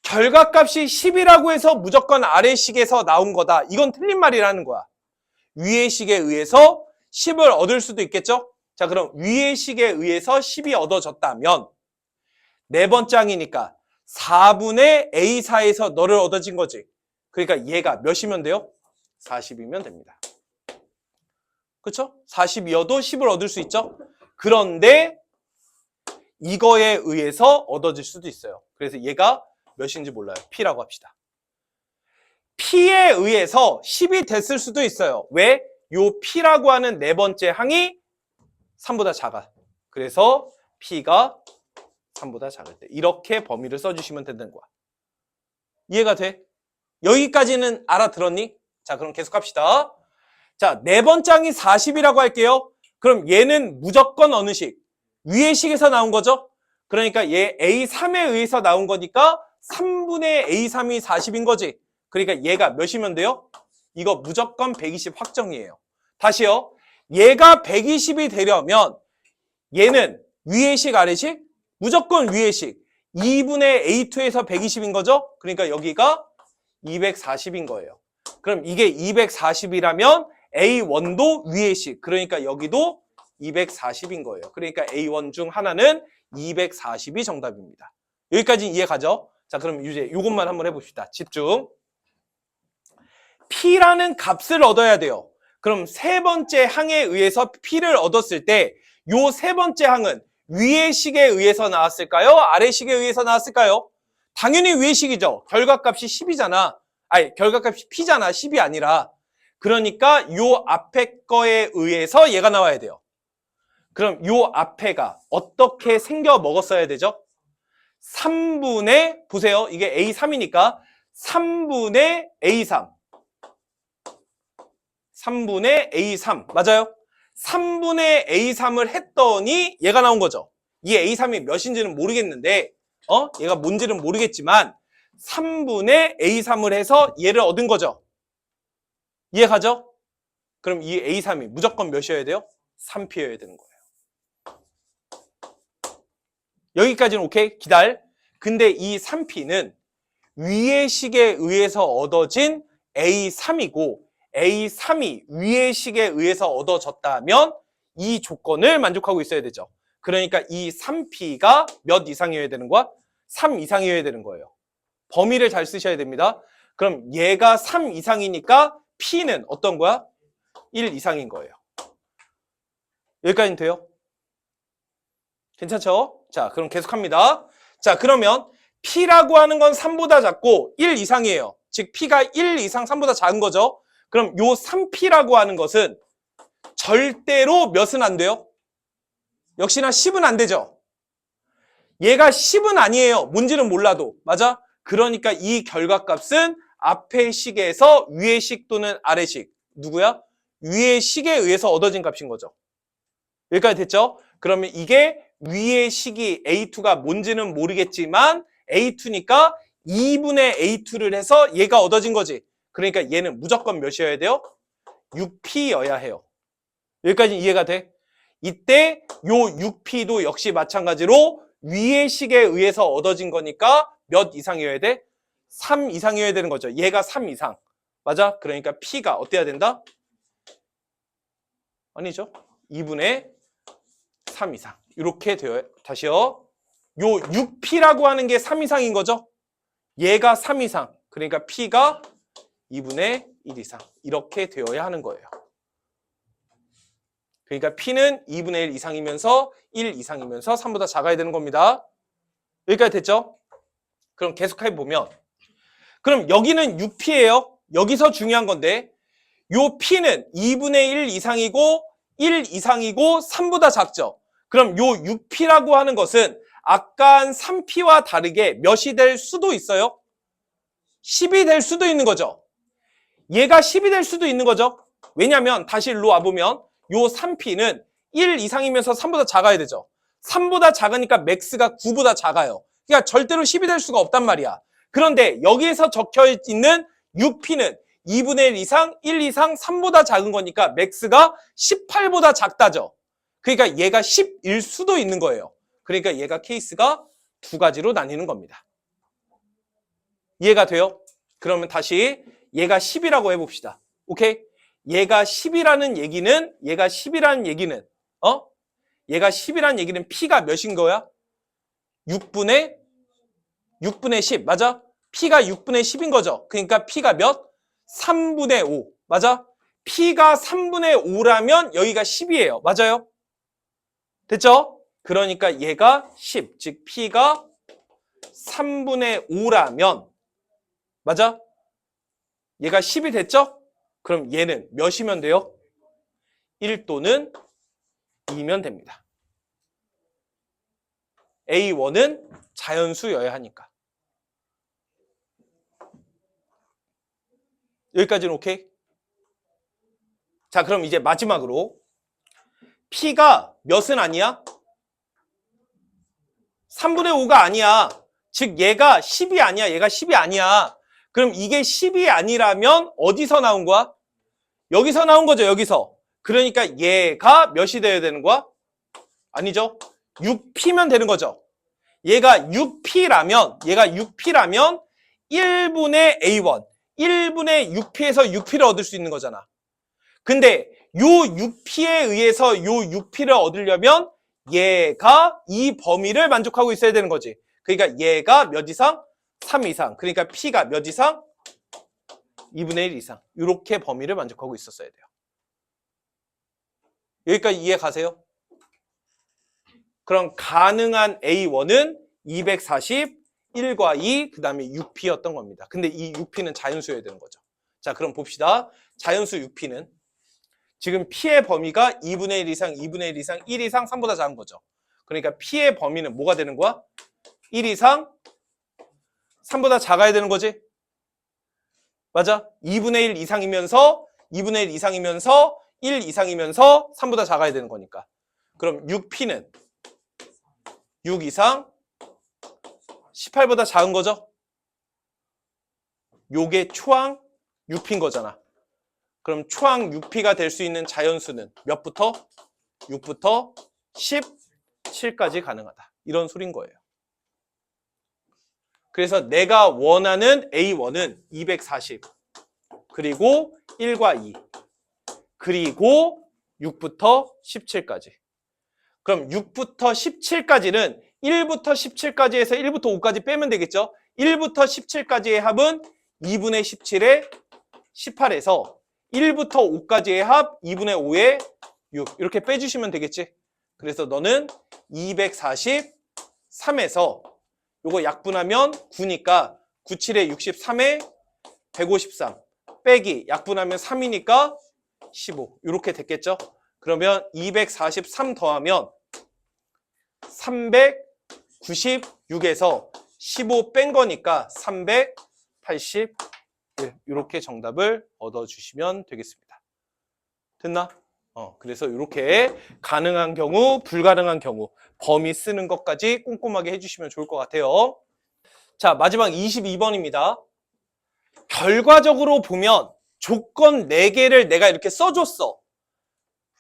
결과값이 10이라고 해서 무조건 아래 식에서 나온 거다. 이건 틀린 말이라는 거야. 위의 식에 의해서 10을 얻을 수도 있겠죠? 자, 그럼 위의 식에 의해서 10이 얻어졌다면 네 번째 항이니까 4분의 A4에서 너를 얻어진 거지. 그러니까 얘가 몇이면 돼요? 40이면 됩니다. 그렇죠? 40이어도 10을 얻을 수 있죠? 그런데 이거에 의해서 얻어질 수도 있어요. 그래서 얘가 몇인지 몰라요. P라고 합시다. P에 의해서 10이 됐을 수도 있어요. 왜? 요 P라고 하는 네 번째 항이 3보다 작아. 그래서 P가 3보다 작을 때 이렇게 범위를 써주시면 되는 거야. 이해가 돼? 여기까지는 알아들었니? 자, 그럼 계속 합시다. 자, 네 번째 항이 40이라고 할게요. 그럼 얘는 무조건 어느 식? 위의 식에서 나온 거죠? 그러니까 얘 A3에 의해서 나온 거니까 3분의 A3이 40인 거지. 그러니까 얘가 몇이면 돼요? 이거 무조건 120 확정이에요. 다시요. 얘가 120이 되려면 얘는 위의 식, 아래 식? 무조건 위의 식. 2분의 A2에서 120인 거죠? 그러니까 여기가 240인 거예요. 그럼 이게 240이라면 A1도 위의 식. 그러니까 여기도 240인 거예요. 그러니까 A1 중 하나는 240이 정답입니다. 여기까지 이해 가죠? 자, 그럼 이제 이것만 한번 해봅시다. 집중. P라는 값을 얻어야 돼요. 그럼 세 번째 항에 의해서 P를 얻었을 때 요 세 번째 항은 위의 식에 의해서 나왔을까요? 아래 식에 의해서 나왔을까요? 당연히 위의 식이죠. 결과값이 10이잖아. 아니, 결과값이 P잖아. 10이 아니라. 그러니까 요 앞에 거에 의해서 얘가 나와야 돼요. 그럼 요 앞에가 어떻게 생겨 먹었어야 되죠? 3분의, 보세요. 이게 A3이니까 3분의 A3. 3분의 A3. 맞아요? 3분의 A3을 했더니 얘가 나온 거죠. 이 A3이 몇인지는 모르겠는데, 얘가 뭔지는 모르겠지만, 3분의 A3을 해서 얘를 얻은 거죠. 이해가죠? 그럼 이 A3이 무조건 몇이어야 돼요? 3P여야 되는 거예요. 여기까지는 오케이? 기다려. 근데 이 3P는 위의 식에 의해서 얻어진 A3이고 A3이 위의 식에 의해서 얻어졌다면 이 조건을 만족하고 있어야 되죠. 그러니까 이 3P가 몇 이상이어야 되는 거야? 3 이상이어야 되는 거예요. 범위를 잘 쓰셔야 됩니다. 그럼 얘가 3 이상이니까 P는 어떤 거야? 1 이상인 거예요. 여기까지는 돼요? 괜찮죠? 자, 그럼 계속합니다. 자, 그러면 P라고 하는 건 3보다 작고 1 이상이에요. 즉 P가 1 이상 3보다 작은 거죠. 그럼 요 3P라고 하는 것은 절대로 몇은 안 돼요? 역시나 10은 안 되죠. 얘가 10은 아니에요. 뭔지는 몰라도. 맞아? 그러니까 이 결과값은 앞의 식에서 위의 식 또는 아래 식. 누구야? 위의 식에 의해서 얻어진 값인 거죠. 여기까지 됐죠? 그러면 이게 위의 식이 A2가 뭔지는 모르겠지만 A2니까 2분의 A2를 해서 얘가 얻어진 거지. 그러니까 얘는 무조건 몇이어야 돼요? 6P여야 해요. 여기까지 이해가 돼? 이때 요 6P도 역시 마찬가지로 위의 식에 의해서 얻어진 거니까 몇 이상이어야 돼? 3 이상이어야 되는 거죠. 얘가 3 이상. 맞아? 그러니까 P가 어때야 된다? 아니죠. 2분의 3 이상. 이렇게 되어요. 다시요. 요 6P라고 하는 게 3 이상인 거죠. 얘가 3 이상. 그러니까 P가 2분의 1 이상. 이렇게 되어야 하는 거예요. 그러니까 P는 2분의 1 이상이면서 1 이상이면서 3보다 작아야 되는 겁니다. 여기까지 됐죠? 그럼 계속해 보면 그럼 여기는 6P예요. 여기서 중요한 건데 요 P는 2분의 1 이상이고 1 이상이고 3보다 작죠. 그럼 요 6P라고 하는 것은 아까 한 3P와 다르게 몇이 될 수도 있어요? 10이 될 수도 있는 거죠. 얘가 10이 될 수도 있는 거죠. 왜냐면 다시 일로 와보면 요 3P는 1 이상이면서 3보다 작아야 되죠. 3보다 작으니까 맥스가 9보다 작아요. 그러니까 절대로 10이 될 수가 없단 말이야. 그런데 여기에서 적혀 있는 6P는 2분의 1 이상, 1 이상, 3보다 작은 거니까 맥스가 18보다 작다죠. 그러니까 얘가 10일 수도 있는 거예요. 그러니까 얘가 케이스가 두 가지로 나뉘는 겁니다. 이해가 돼요? 그러면 다시 얘가 10이라고 해봅시다. 오케이? 얘가 10이라는 얘기는 얘가 10이라는 얘기는 P가 몇인 거야? 6분의 10 맞아? P가 6분의 10인 거죠. 그러니까 P가 몇? 3분의 5 맞아? P가 3분의 5라면 여기가 10이에요. 맞아요? 됐죠? 그러니까 얘가 10, 즉 P가 3분의 5라면 맞아? 얘가 10이 됐죠? 그럼 얘는 몇이면 돼요? 1 또는 2면 됩니다. A1은 자연수여야 하니까. 여기까지는 오케이? 자, 그럼 이제 마지막으로 P가 몇은 아니야? 3분의 5가 아니야. 즉 얘가 10이 아니야. 얘가 10이 아니야. 그럼 이게 10이 아니라면 어디서 나온 거야? 여기서 나온 거죠. 여기서. 그러니까 얘가 몇이 돼야 되는 거야? 아니죠. 6P면 되는 거죠. 얘가 6P라면 1분의 A1, 1분의 6P에서 6P를 얻을 수 있는 거잖아. 근데 요 6P에 의해서 요 6P를 얻으려면 얘가 이 범위를 만족하고 있어야 되는 거지. 그러니까 얘가 몇 이상? 3 이상. 그러니까 P가 몇 이상? 2분의 1 이상. 이렇게 범위를 만족하고 있었어야 돼요. 여기까지 이해 가세요? 그럼 가능한 A1은 241과 2, 그 다음에 6P였던 겁니다. 근데 이 6P는 자연수여야 되는 거죠. 자, 그럼 봅시다. 자연수 6P는 지금 P의 범위가 2분의 1 이상, 2분의 1 이상, 1 이상, 3보다 작은 거죠. 그러니까 P의 범위는 뭐가 되는 거야? 1 이상, 3보다 작아야 되는 거지? 맞아? 2분의 1 이상이면서 2분의 1 이상이면서 1 이상이면서 3보다 작아야 되는 거니까. 그럼 6P는 6 이상 18보다 작은 거죠? 요게 초항 6P인 거잖아. 그럼 초항 6P가 될 수 있는 자연수는 몇부터? 6부터 17까지 가능하다. 이런 소린 거예요. 그래서 내가 원하는 A1은 240, 그리고 1과 2, 그리고 6부터 17까지. 그럼 6부터 17까지는 1부터 17까지에서 1부터 5까지 빼면 되겠죠? 1부터 17까지의 합은 2분의 17에 18에서 1부터 5까지의 합 2분의 5에 6 이렇게 빼주시면 되겠지? 그래서 너는 243에서 요거 약분하면 9니까 9, 7에 63에 153 빼기 약분하면 3이니까 15 이렇게 됐겠죠? 그러면 243 더하면 396에서 15 뺀 거니까 381 이렇게 정답을 얻어주시면 되겠습니다. 됐나? 그래서 이렇게 가능한 경우, 불가능한 경우 범위 쓰는 것까지 꼼꼼하게 해주시면 좋을 것 같아요. 자, 마지막 22번입니다. 결과적으로 보면 조건 4개를 내가 이렇게 써줬어.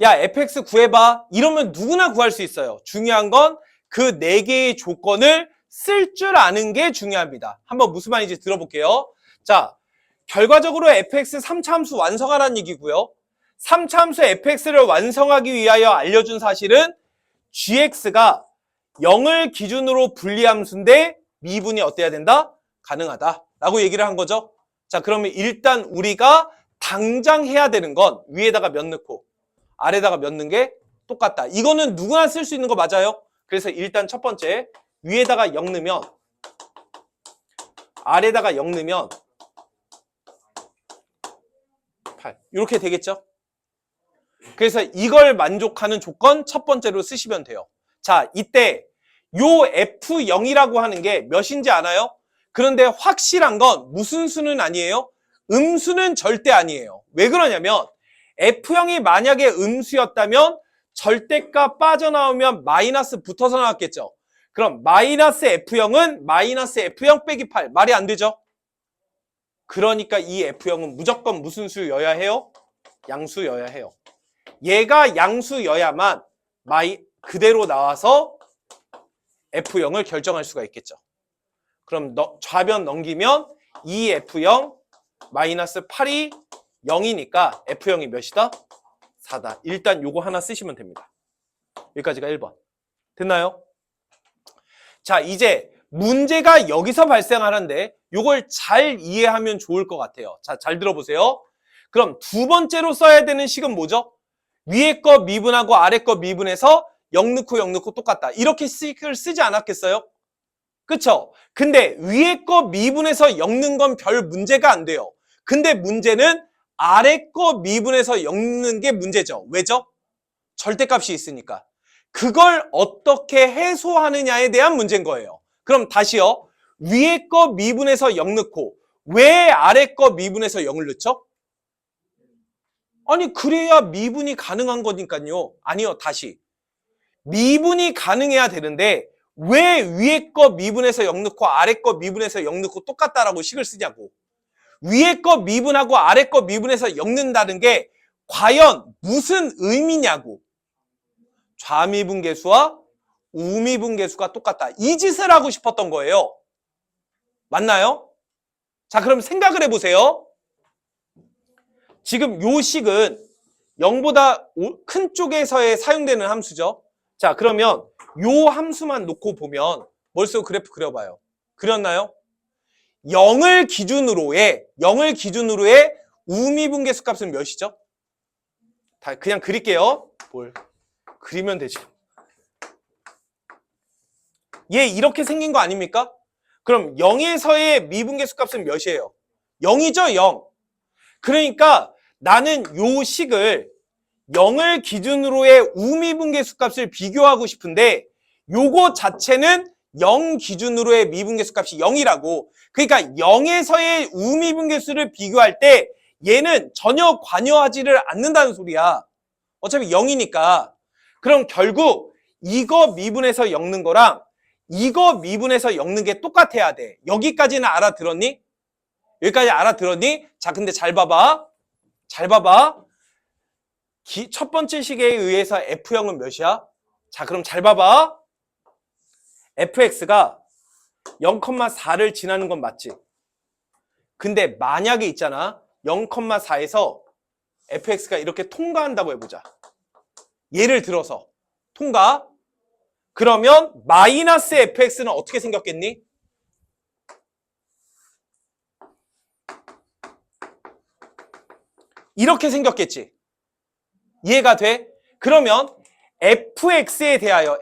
야, fx 구해봐. 이러면 누구나 구할 수 있어요. 중요한 건 그 4개의 조건을 쓸 줄 아는 게 중요합니다. 한번 무슨 말인지 들어볼게요. 자, 결과적으로 fx 3차 함수 완성하라는 얘기고요. 3차 함수 fx를 완성하기 위하여 알려준 사실은 gx가 0을 기준으로 분리함수인데 미분이 어때야 된다? 가능하다 라고 얘기를 한 거죠. 자, 그러면 일단 우리가 당장 해야 되는 건 위에다가 몇 넣고 아래다가 몇 넣는 게 똑같다. 이거는 누구나 쓸 수 있는 거 맞아요. 그래서 일단 첫 번째 위에다가 0 넣으면 아래다가 0 넣으면 8 이렇게 되겠죠. 그래서 이걸 만족하는 조건 첫 번째로 쓰시면 돼요. 자, 이때 요 F0이라고 하는 게 몇인지 알아요? 그런데 확실한 건 무슨 수는 아니에요? 음수는 절대 아니에요. 왜 그러냐면 F0이 만약에 음수였다면 절대값 빠져나오면 마이너스 붙어서 나왔겠죠. 그럼 마이너스 F0은 마이너스 F0 빼기 8 말이 안 되죠? 그러니까 이 F0은 무조건 무슨 수여야 해요? 양수여야 해요. 얘가 양수여야만 그대로 나와서 F0을 결정할 수가 있겠죠. 그럼 좌변 넘기면 2F0 마이너스 8이 0이니까 F0이 몇이다? 4다. 일단 요거 하나 쓰시면 됩니다. 여기까지가 1번. 됐나요? 자, 이제 문제가 여기서 발생하는데 요걸 잘 이해하면 좋을 것 같아요. 자, 잘 들어보세요. 그럼 두 번째로 써야 되는 식은 뭐죠? 위에 거 미분하고 아래 거 미분해서 0 넣고 0 넣고 똑같다. 이렇게 식을 쓰지 않았겠어요? 그쵸? 근데 위에 거 미분해서 0 넣는 건 별 문제가 안 돼요. 근데 문제는 아래 거 미분해서 0 넣는 게 문제죠. 왜죠? 절대값이 있으니까. 그걸 어떻게 해소하느냐에 대한 문제인 거예요. 그럼 다시요. 위에 거 미분해서 0 넣고 왜 아래 거 미분해서 0을 넣죠? 아니, 그래야 미분이 가능한 거니까요. 아니요, 다시. 미분이 가능해야 되는데 왜 위에 거 미분해서 0 넣고 아래 거 미분해서 0 넣고 똑같다라고 식을 쓰냐고. 위에 거 미분하고 아래 거 미분해서 0 넣는다는 게 과연 무슨 의미냐고. 좌미분계수와 우미분계수가 똑같다. 이 짓을 하고 싶었던 거예요. 맞나요? 자, 그럼 생각을 해보세요. 지금 요 식은 0보다 큰 쪽에서의 사용되는 함수죠. 자, 그러면 요 함수만 놓고 보면 뭘 쓰고 그래프 그려봐요. 그렸나요? 0을 기준으로의 우미분계수 값은 몇이죠? 다 그냥 그릴게요. 뭘 그리면 되지. 얘 이렇게 생긴 거 아닙니까? 그럼 0에서의 미분계수 값은 몇이에요? 0이죠, 0. 그러니까 나는 요 식을 0을 기준으로의 우미분계수 값을 비교하고 싶은데 요거 자체는 0 기준으로의 미분계수 값이 0이라고. 그러니까 0에서의 우미분계수를 비교할 때 얘는 전혀 관여하지를 않는다는 소리야. 어차피 0이니까. 그럼 결국 이거 미분해서 엮는 거랑 이거 미분해서 엮는 게 똑같아야 돼. 여기까지는 알아들었니? 여기까지 알아들었니? 자, 근데 잘 봐봐. 잘 봐봐. 첫 번째 식에 의해서 F형은 몇이야? 자, 그럼 잘 봐봐. fx가 0,4를 지나는 건 맞지? 근데 만약에 있잖아. 0,4에서 fx가 이렇게 통과한다고 해보자. 예를 들어서 통과. 그러면 마이너스 fx는 어떻게 생겼겠니? 이렇게 생겼겠지. 이해가 돼? 그러면 fx에 대하여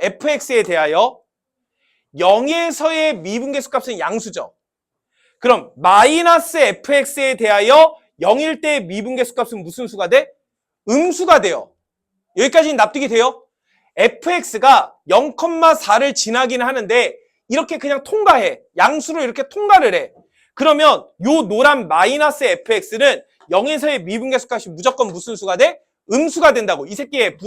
0에서의 미분계수 값은 양수죠. 그럼 마이너스 fx에 대하여 0일 때 미분계수 값은 무슨 수가 돼? 음수가 돼요. 여기까지는 납득이 돼요? fx가 0,4를 지나기는 하는데 이렇게 그냥 통과해. 양수로 이렇게 통과를 해. 그러면 요 노란 마이너스 fx는 0에서의 미분계수 값이 무조건 무슨 수가 돼? 음수가 된다고. 이 새끼의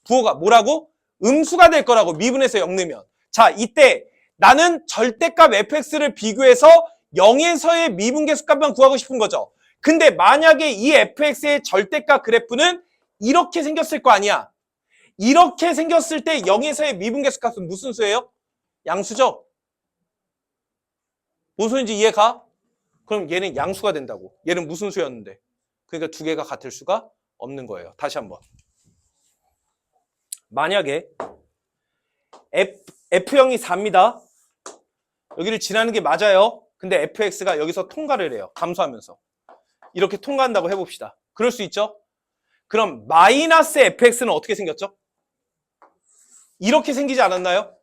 부호가 뭐라고? 음수가 될 거라고. 미분해서 0 넣으면. 자, 이때 나는 절대값 fx를 비교해서 0에서의 미분계수 값만 구하고 싶은 거죠. 근데 만약에 이 fx의 절대값 그래프는 이렇게 생겼을 거 아니야. 이렇게 생겼을 때 0에서의 미분계수 값은 무슨 수예요? 양수죠. 무슨 소리인지 이해가? 그럼 얘는 양수가 된다고. 얘는 무슨 수였는데? 그러니까 두 개가 같을 수가 없는 거예요. 다시 한번. 만약에 F형이 4입니다. 여기를 지나는 게 맞아요. 근데 fx가 여기서 통과를 해요. 감소하면서. 이렇게 통과한다고 해봅시다. 그럴 수 있죠? 그럼 마이너스 fx는 어떻게 생겼죠? 이렇게 생기지 않았나요?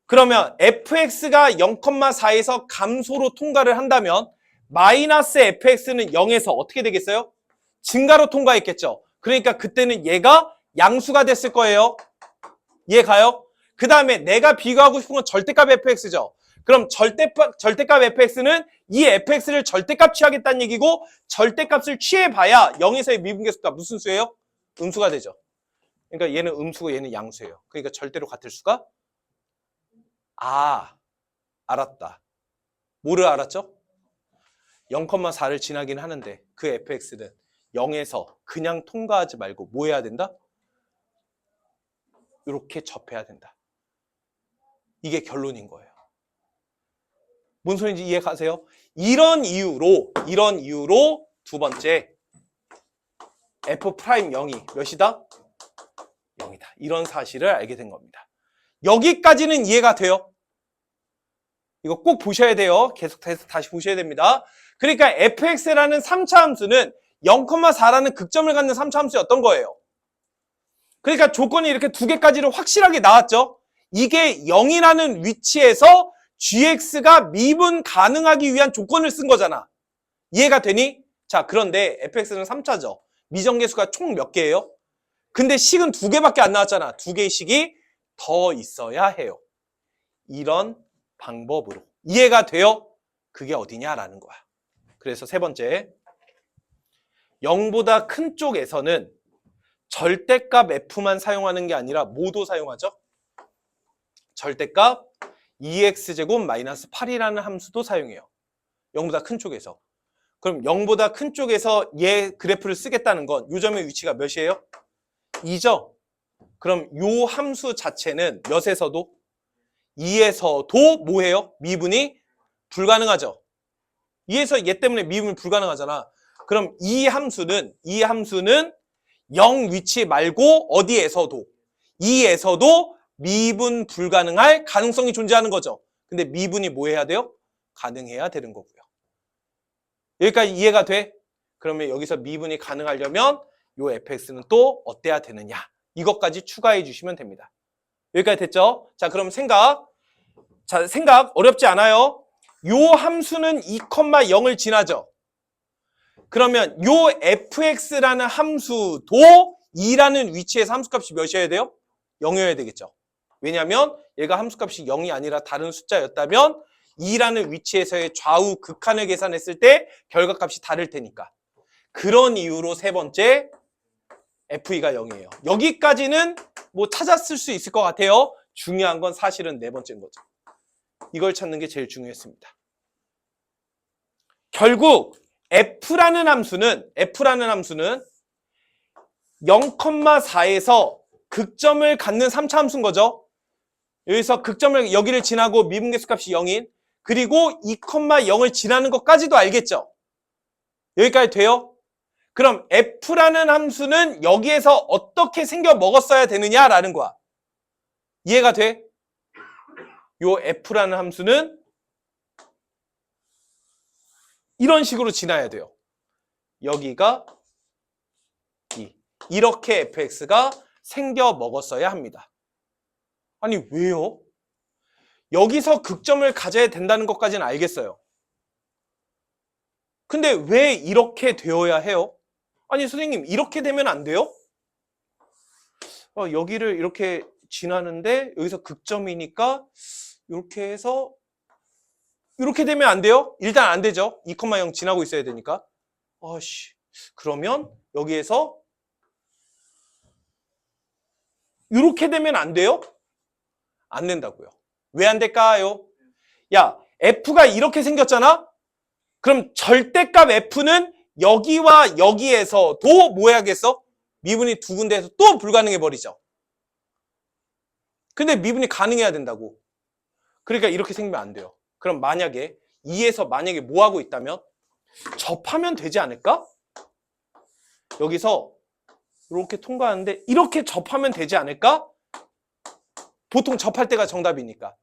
그러면 fx가 0,4에서 감소로 통과를 한다면 마이너스 fx는 0에서 어떻게 되겠어요? 증가로 통과했겠죠. 그러니까 그때는 얘가 양수가 됐을 거예요. 이해 가요? 그 다음에 내가 비교하고 싶은 건 절대값 fx죠. 그럼 절대값 fx는 이 fx를 절대값 취하겠다는 얘기고 절대값을 취해봐야 0에서의 미분계수가 무슨 수예요? 음수가 되죠. 그러니까 얘는 음수고 얘는 양수예요. 그러니까 절대로 같을 수가? 알았다. 뭐를 알았죠? 0,4를 지나긴 하는데 그 fx는 0에서 그냥 통과하지 말고 뭐 해야 된다? 이렇게 접해야 된다. 이게 결론인 거예요. 뭔 소리인지 이해 가세요? 이런 이유로 두 번째 F'0이 몇이다? 0이다. 이런 사실을 알게 된 겁니다. 여기까지는 이해가 돼요? 이거 꼭 보셔야 돼요. 계속 다시 보셔야 됩니다. 그러니까 fx라는 3차 함수는 0,4라는 극점을 갖는 3차 함수였던 거예요. 그러니까 조건이 이렇게 두 개까지는 확실하게 나왔죠. 이게 0이라는 위치에서 gx가 미분 가능하기 위한 조건을 쓴 거잖아. 이해가 되니? 자, 그런데 fx는 3차죠. 미정계수가 총 몇 개예요? 근데 식은 두 개밖에 안 나왔잖아. 두 개의 식이 더 있어야 해요. 이런 방법으로. 이해가 돼요? 그게 어디냐라는 거야. 그래서 세 번째, 0보다 큰 쪽에서는 절대값 f만 사용하는 게 아니라 뭐도 사용하죠? 절대값 2x제곱 마이너스 8이라는 함수도 사용해요. 0보다 큰 쪽에서. 그럼 0보다 큰 쪽에서 얘 그래프를 쓰겠다는 건 요 점의 위치가 몇이에요? 2죠? 그럼 요 함수 자체는 몇에서도? 2에서도 뭐해요? 미분이 불가능하죠. 2에서 얘 때문에 미분이 불가능하잖아. 그럼 이 함수는 0 위치 말고 어디에서도 2에서도 미분 불가능할 가능성이 존재하는 거죠. 근데 미분이 뭐 해야 돼요? 가능해야 되는 거고요. 여기까지 이해가 돼? 그러면 여기서 미분이 가능하려면 요 fx는 또 어때야 되느냐? 이것까지 추가해 주시면 됩니다. 여기까지 됐죠? 자, 그럼 생각 어렵지 않아요. 요 함수는 2,0을 지나죠. 그러면 요 fx라는 함수도 2라는 위치에서 함수값이 몇이어야 돼요? 0이어야 되겠죠. 왜냐하면 얘가 함수값이 0이 아니라 다른 숫자였다면 2라는 위치에서의 좌우 극한을 계산했을 때 결과값이 다를 테니까. 그런 이유로 세 번째 FE가 0이에요. 여기까지는 뭐 찾았을 수 있을 것 같아요. 중요한 건 사실은 네 번째인 거죠. 이걸 찾는 게 제일 중요했습니다. 결국 F라는 함수는 0,4에서 극점을 갖는 3차 함수인 거죠. 여기서 극점을 여기를 지나고 미분계수 값이 0인 그리고 2,0을 지나는 것까지도 알겠죠. 여기까지 돼요? 그럼 F라는 함수는 여기에서 어떻게 생겨 먹었어야 되느냐라는 거야. 이해가 돼? 요 F라는 함수는 이런 식으로 지나야 돼요. 여기가 2. 이렇게 fx가 생겨 먹었어야 합니다. 아니 왜요? 여기서 극점을 가져야 된다는 것까지는 알겠어요. 근데 왜 이렇게 되어야 해요? 아니 선생님 이렇게 되면 안 돼요? 여기를 이렇게 지나는데 여기서 극점이니까 이렇게 해서 이렇게 되면 안 돼요? 일단 안 되죠. 2,0 지나고 있어야 되니까. 그러면 여기에서 이렇게 되면 안 돼요? 안 된다고요. 왜 안 될까요? 야, F가 이렇게 생겼잖아? 그럼 절대값 F는 여기와 여기에서도 뭐 해야겠어? 미분이 두 군데에서 또 불가능해 버리죠. 근데 미분이 가능해야 된다고. 그러니까 이렇게 생기면 안 돼요. 그럼 만약에 2에서 만약에 뭐 하고 있다면 접하면 되지 않을까? 여기서 이렇게 통과하는데 이렇게 접하면 되지 않을까? 보통 접할 때가 정답이니까.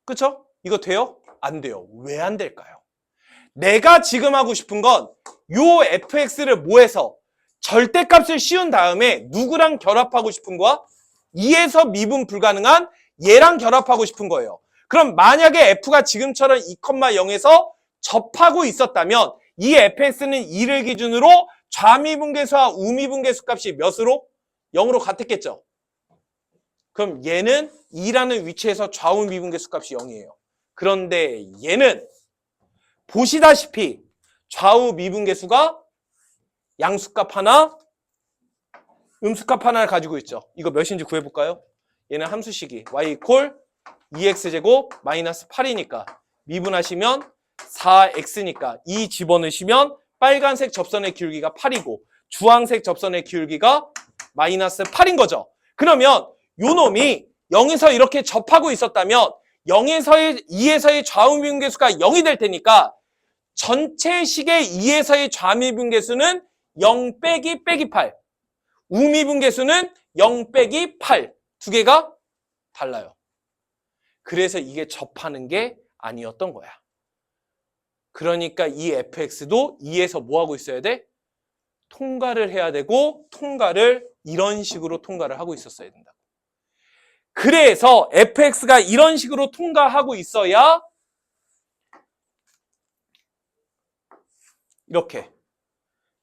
그쵸? 이거 돼요? 안 돼요. 왜 안 될까요? 내가 지금 하고 싶은 건 요 fx를 뭐해서 절대값을 씌운 다음에 누구랑 결합하고 싶은 거야? 2에서 미분 불가능한 얘랑 결합하고 싶은 거예요. 그럼 만약에 f가 지금처럼 2,0에서 접하고 있었다면 이 fx는 2를 기준으로 좌미분계수와 우미분계수 값이 몇으로? 0으로 같았겠죠. 그럼 얘는 2라는 위치에서 좌우 미분계수 값이 0이에요. 그런데 얘는 보시다시피 좌우 미분계수가 양수값 하나, 음수값 하나를 가지고 있죠. 이거 몇인지 구해볼까요? 얘는 함수식이 y 이퀄 2x제곱 마이너스 8이니까 미분하시면 4x니까 2 집어넣으시면 빨간색 접선의 기울기가 8이고 주황색 접선의 기울기가 마이너스 8인 거죠. 그러면 요 놈이 0에서 이렇게 접하고 있었다면 2에서의 좌우미분계수가 0이 될 테니까 전체 식의 2에서의 좌미분계수는 0 빼기 8 우미분계수는 0 빼기 8 두 개가 달라요. 그래서 이게 접하는 게 아니었던 거야. 그러니까 이 fx도 2에서 뭐 하고 있어야 돼? 통과를 해야 되고 통과를 이런 식으로 통과를 하고 있었어야 된다. 그래서 fx가 이런 식으로 통과하고 있어야 이렇게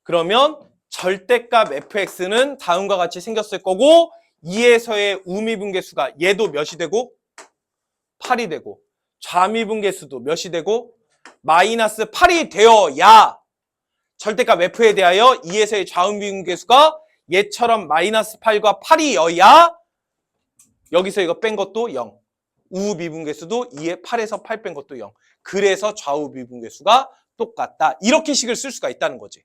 그러면 절대값 fx는 다음과 같이 생겼을 거고 2에서의 우미분계수가 얘도 몇이 되고 8이 되고 좌미분계수도 몇이 되고 마이너스 8이 되어야 절대값 f에 대하여 2에서의 좌우미분계수가 얘처럼 마이너스 8과 8이어야 여기서 이거 뺀 것도 0 우미분계수도 2에 8에서 8 뺀 것도 0 그래서 좌우미분계수가 똑같다. 이렇게 식을 쓸 수가 있다는 거지.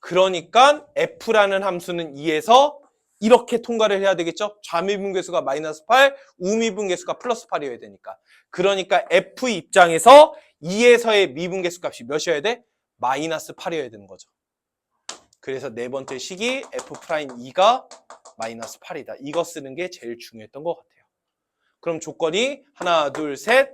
그러니까 f라는 함수는 2에서 이렇게 통과를 해야 되겠죠? 좌미분계수가 마이너스 8, 우미분계수가 플러스 8이어야 되니까. 그러니까 F 입장에서 2에서의 미분계수 값이 몇이어야 돼? 마이너스 8이어야 되는 거죠. 그래서 네 번째 식이 F'2가 마이너스 8이다. 이거 쓰는 게 제일 중요했던 것 같아요. 그럼 조건이 하나, 둘, 셋,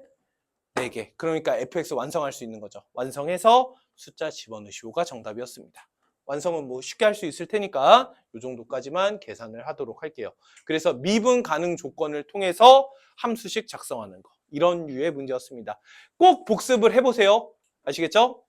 4개. 그러니까 fx 완성할 수 있는 거죠. 완성해서 숫자 집어넣으시오가 정답이었습니다. 완성은 뭐 쉽게 할 수 있을 테니까 이 정도까지만 계산을 하도록 할게요. 그래서 미분 가능 조건을 통해서 함수식 작성하는 거. 이런 류의 문제였습니다. 꼭 복습을 해보세요. 아시겠죠?